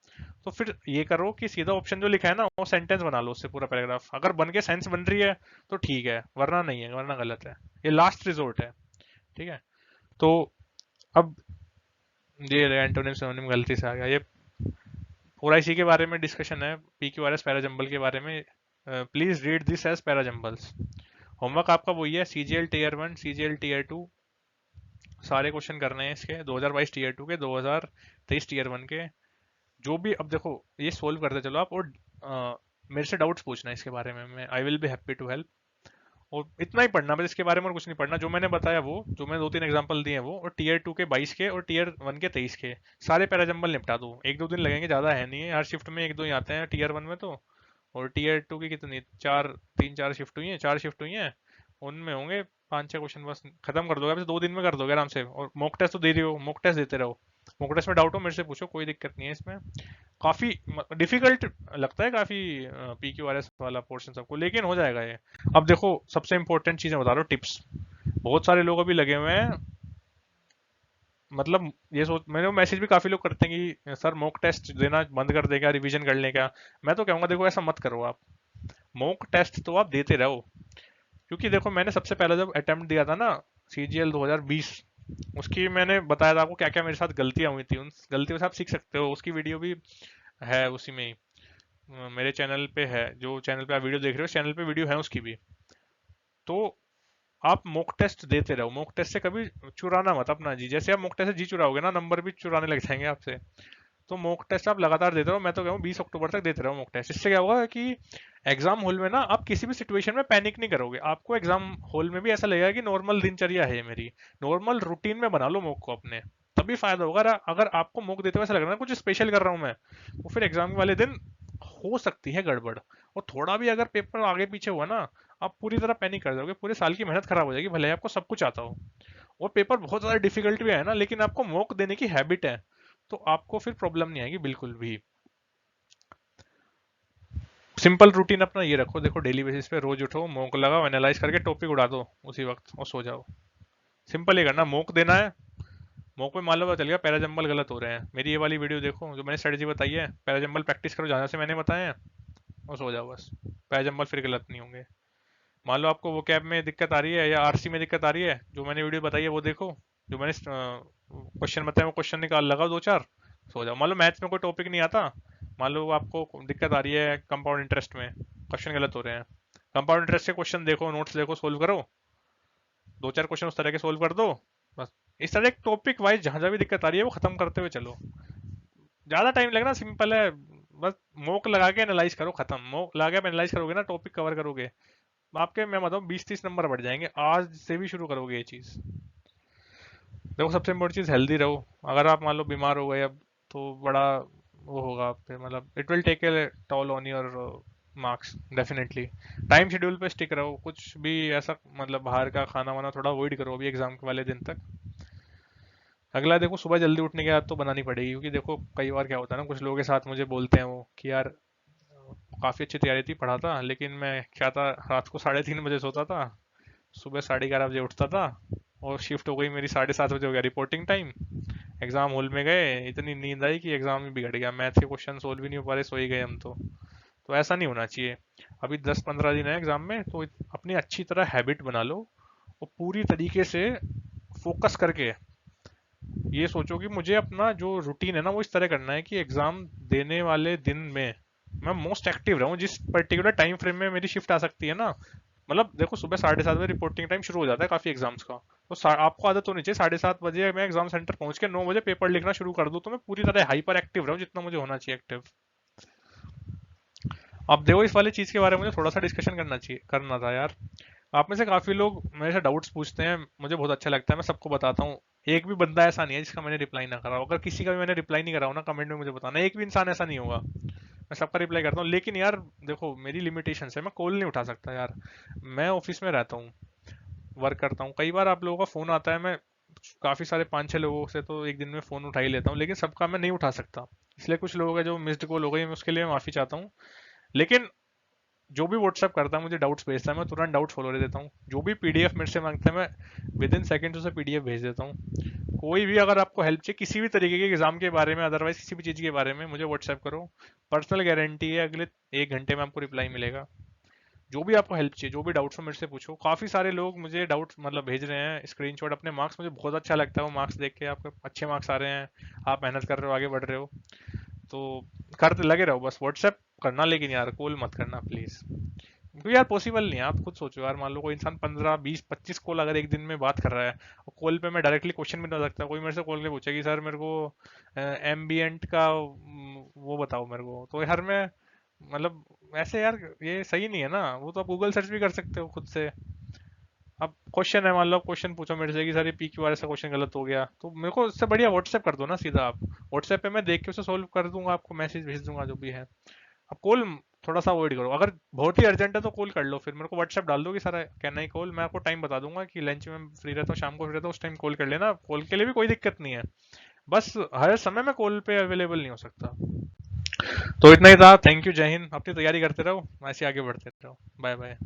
तो फिर ये करो कि सीधा ऑप्शन जो लिखा है ना वो सेंटेंस बना लो उससे पूरा पैराग्राफ, अगर बन के सेंस बन रही है तो ठीक है, वरना नहीं है, वरना गलत है। ये लास्ट रिजोर्ट है। ठीक है, तो अब ये एंटोनिम सिनोनिम गलती से आ गया, ये पूरा इसी के बारे में डिस्कशन है, PQRS पैराजंबल के बारे में। Please read this as parajumbles. Homework आपका वही है, सीजीएल टीयर 1, सीजीएल टीयर 2, सारे क्वेश्चन करने हैं इसके, 2022 टीयर 2 के, 2023 टीयर 1 के, जो भी। अब देखो ये सोल्व करते चलो आप, और मेरे से डाउट्स पूछना है इसके बारे में, मैं I will be happy to help. और इतना ही पढ़ना बस, इसके बारे में और कुछ नहीं पढ़ना, जो मैंने बताया वो, जो मैंने 2-3 एग्जांपल दिए हैं वो, और टीयर 2 के 22 के और टीयर 1 के 23 के सारे पैराजंबल निपटा दो। 1-2 दिन लगेंगे, ज्यादा है नहीं है, हर शिफ्ट में 1-2 ही आते हैं टीयर 1 में तो। और टीयर 2 की कितनी, 3-4 शिफ्ट हुई है, 4 शिफ्ट हुई हैं, उनमें होंगे 5-6 क्वेश्चन, बस खत्म कर दोगे, बस 2 दिन में कर दोगे आराम से। और मॉक टेस्ट तो दे रही हो, मॉक टेस्ट देते रहो, मॉक टेस्ट में डाउट हो मेरे से पूछो, कोई दिक्कत नहीं है इसमें। काफी डिफिकल्ट लगता है काफी PQRS वाला पोर्शन सबको, लेकिन हो जाएगा ये। अब देखो सबसे इंपॉर्टेंट चीजें बता रहा हूँ, टिप्स। बहुत सारे लोग अभी लगे हुए हैं, मतलब ये सोच, मैंने मैसेज भी काफी लोग करते हैं कि सर मॉक टेस्ट देना बंद कर देगा रिवीजन कर लेगा। मैं तो कहूंगा देखो ऐसा मत करो आप, मॉक टेस्ट तो आप देते रहो। क्योंकि देखो मैंने सबसे पहले जब अटेम्प्ट दिया था ना CGL 2020, उसकी मैंने बताया था आपको क्या क्या मेरे साथ गलतियां हुई थी, उन गलतियों से आप सीख सकते हो, उसकी वीडियो भी है उसी में ही, मेरे चैनल पे है, जो चैनल पे आप वीडियो देख रहे हो उस चैनल पे वीडियो है उसकी भी। तो आप मॉक टेस्ट देते रहो, मॉक टेस्ट से कभी चुराना मत अपना जी, जैसे आप मॉक टेस्ट से जी चुराओगे ना नंबर भी चुराने लग जाएंगे आपसे। तो मॉक टेस्ट आप लगातार देते रहो, मैं तो कहूँ 20 अक्टूबर तक देते रहो मॉक टेस्ट। इससे क्या होगा कि एग्जाम हॉल में ना आप किसी भी सिचुएशन में पैनिक नहीं करोगे, आपको एग्जाम हॉल में भी ऐसा लगेगा कि नॉर्मल दिनचर्या है ये मेरी, नॉर्मल रूटीन में बना लो मॉक को अपने, तभी फायदा होगा। अगर आपको मॉक देते हुए ऐसा लग रहा है कुछ स्पेशल कर रहा हूं मैं, तो फिर एग्जाम वाले दिन हो सकती है गड़बड़। और थोड़ा भी अगर पेपर आगे पीछे हुआ ना, आप पूरी तरह पैनिक कर जाओगे, पूरे साल की मेहनत खराब हो जाएगी, भले ही आपको सब कुछ आता हो। और पेपर बहुत ज्यादा डिफिकल्ट भी है ना, लेकिन आपको मॉक देने की हैबिट है, तो आपको फिर प्रॉब्लम नहीं आएगी बिल्कुल भी। सिंपल रूटीन अपना ये रखो, देखो डेली बेसिस पे रोज उठो, मॉक लगाओ, एनालाइज करके टॉपिक उड़ा दो उसी वक्त और सो जाओ। सिंपल ही करना, मॉक देना है, मॉक में मान लो पता चल गया पैराजंबल गलत हो रहे हैं, मेरी ये वाली वीडियो देखो जो मैंने स्ट्रेटेजी बताई है, पैराजंबल प्रैक्टिस करो जहां से मैंने बताए हैं और सो जाओ बस, पैराजंबल फिर गलत नहीं होंगे। मान लो आपको वो कैब में दिक्कत आ रही है या आरसी में दिक्कत आ रही है, जो मैंने वीडियो बताई है वो देखो, जो मैंने क्वेश्चन बताया वो क्वेश्चन निकाल लगाओ 2-4, सो जाओ। मान लो मैथ्स में कोई टॉपिक नहीं आता, मान लो आपको दिक्कत आ रही है कंपाउंड इंटरेस्ट में, क्वेश्चन गलत हो रहे हैं, कंपाउंड इंटरेस्ट के क्वेश्चन देखो, नोट्स देखो, सोल्व करो, 2-4 क्वेश्चन उस तरह के सोल्व कर दो बस। इस तरह एक टॉपिक वाइज जहां जहां भी दिक्कत आ रही है वो खत्म करते हुए चलो, ज्यादा टाइम लगना, सिंपल है। बस मॉक लगा के एनालाइज करो, खत्म। मॉक लगा के एनालाइज करोगे ना, टॉपिक कवर करोगे, आपके मैं बताऊं 20-30 नंबर बढ़ जाएंगे, आज से भी शुरू करोगे ये चीज। देखो सबसे इम्पोर्टेंट चीज हेल्दी रहो, अगर आप मान लो बीमार हो गए अब, तो बड़ा वो होगा आप पे, मतलब it will take a toll on your marks definitely. Time schedule पे स्टिक रहो, कुछ भी ऐसा मतलब बाहर का खाना वाना थोड़ा अवॉइड करो अभी एग्जाम के वाले दिन तक। अगला देखो, सुबह जल्दी उठने की आदत तो बनानी पड़ेगी, क्योंकि देखो कई बार क्या होता है ना, कुछ लोगों के साथ मुझे बोलते हैं वो कि यार काफी अच्छी तैयारी थी, पढ़ा था, लेकिन मैं क्या था, रात को 3:30 बजे सोता था, सुबह 11:30 बजे उठता था, और शिफ्ट हो गई मेरी 7:30 बजे हो गया रिपोर्टिंग टाइम। एग्जाम हॉल में गए, इतनी नींद आई कि एग्जाम ही बिगड़ गया, मैथ के क्वेश्चन सोल्व भी नहीं हो पा रहे, सो ही गए हम तो ऐसा नहीं होना चाहिए। अभी 10-15 दिन है एग्जाम में, तो अपनी अच्छी तरह हैबिट बना लो, और पूरी तरीके से फोकस करके ये सोचो कि मुझे अपना जो रूटीन है ना वो इस तरह करना है कि एग्जाम देने वाले दिन में मैं मोस्ट एक्टिव रहूं, जिस पर्टिकुलर टाइम फ्रेम में मेरी शिफ्ट आ सकती है ना। मतलब देखो, सुबह 7:30 बजे रिपोर्टिंग टाइम शुरू हो जाता है काफी एग्जाम्स का, तो आपको आदत होनी चाहिए 7:30 बजे मैं एग्जाम सेंटर पहुंच के 9 बजे पेपर लिखना शुरू कर दूं, तो मैं पूरी तरह हाइपर एक्टिव रहूं जितना मुझे होना चाहिए एक्टिव। अब देखो, इस वाली चीज के बारे में मुझे थोड़ा सा डिस्कशन करना था यार। आप में से काफी लोग मेरे से डाउट्स पूछते हैं, मुझे बहुत अच्छा लगता है, मैं सबको बताता हूँ। एक भी बंदा ऐसा नहीं है जिसका मैंने रिप्लाई ना करा हो। अगर किसी का भी मैंने रिप्लाई नहीं करा हो ना, कमेंट में मुझे बताना, एक भी इंसान ऐसा नहीं होगा। मैं सबका रिप्लाई करता हूँ, लेकिन यार देखो मेरी लिमिटेशन है, मैं कॉल नहीं उठा सकता यार। मैं ऑफिस में रहता हूँ, वर्क करता हूँ, कई बार आप लोगों का फोन आता है, मैं काफी सारे 5-6 लोगों से तो एक दिन में फोन उठा ही लेता हूँ, लेकिन सबका मैं नहीं उठा सकता। इसलिए कुछ लोगों का जो मिस्ड कॉल हो गई, मैं उसके लिए माफी चाहता हूँ। लेकिन जो भी व्हाट्सएप करता है, मुझे डाउट्स भेजता है, मैं तुरंत डाउट फॉलो कर देता हूँ। जो भी पीडीएफ मेरे से मांगता है, मैं विद इन सेकेंड उसे पीडीएफ भेज देता हूँ। कोई भी अगर आपको हेल्प चाहिए किसी भी तरीके के एग्जाम के बारे में, अदरवाइज किसी भी चीज के बारे में, मुझे व्हाट्सएप करो। पर्सनल गारंटी है, अगले 1 घंटे में आपको रिप्लाई मिलेगा। जो भी आपको हेल्प चाहिए, जो भी डाउट्स हो मेरे से पूछो। काफी सारे लोग मुझे डाउट्स मतलब भेज रहे हैं स्क्रीनशॉट अपने मार्क्स, मुझे बहुत अच्छा लगता है वो मार्क्स देख के, आपके अच्छे मार्क्स आ रहे हैं, आप मेहनत कर रहे हो, आगे बढ़ रहे हो। तो करते लगे रहो, बस व्हाट्सएप करना, लेकिन यार कॉल मत करना प्लीज, क्योंकि यार पॉसिबल नहीं है। आप खुद सोचो यार, मान लो कोई इंसान 15-20-25 कॉल अगर एक दिन में बात कर रहा है, और कॉल पे मैं डायरेक्टली क्वेश्चन भी नहीं सकता। कोई मेरे से कॉल के पूछे कि सर मेरे को एम्बियंट का वो बताओ मेरे को, तो यार मैं मतलब ऐसे यार ये सही नहीं है ना। वो तो आप गूगल सर्च भी कर सकते हो खुद से। अब क्वेश्चन है, मान लो क्वेश्चन पूछो मेरे से कि सर ये पी क्यू आर ऐसा क्वेश्चन गलत हो गया, तो मेरे को इससे बढ़िया व्हाट्सएप कर दो ना सीधा आप। व्हाट्सएप पे मैं देख के उसे सोल्व कर दूंगा, आपको मैसेज भेज दूंगा जो भी है। अब कॉल थोड़ा सा अवॉइड करो, अगर बहुत ही अर्जेंट है तो कॉल कर लो, फिर मेरे को व्हाट्सएप डाल दो कि सर कैन आई कॉल, मैं आपको टाइम बता दूंगा कि लंच में फ्री रहता हूँ, शाम को फ्री रहता हूँ, उस टाइम कॉल कर लेना। कॉल के लिए भी कोई दिक्कत नहीं है, बस हर समय मैं कॉल पे अवेलेबल नहीं हो सकता। तो इतना ही था, थैंक यू, जय हिंद, अपनी तैयारी करते रहो, ऐसे आगे बढ़ते रहो, बाय बाय।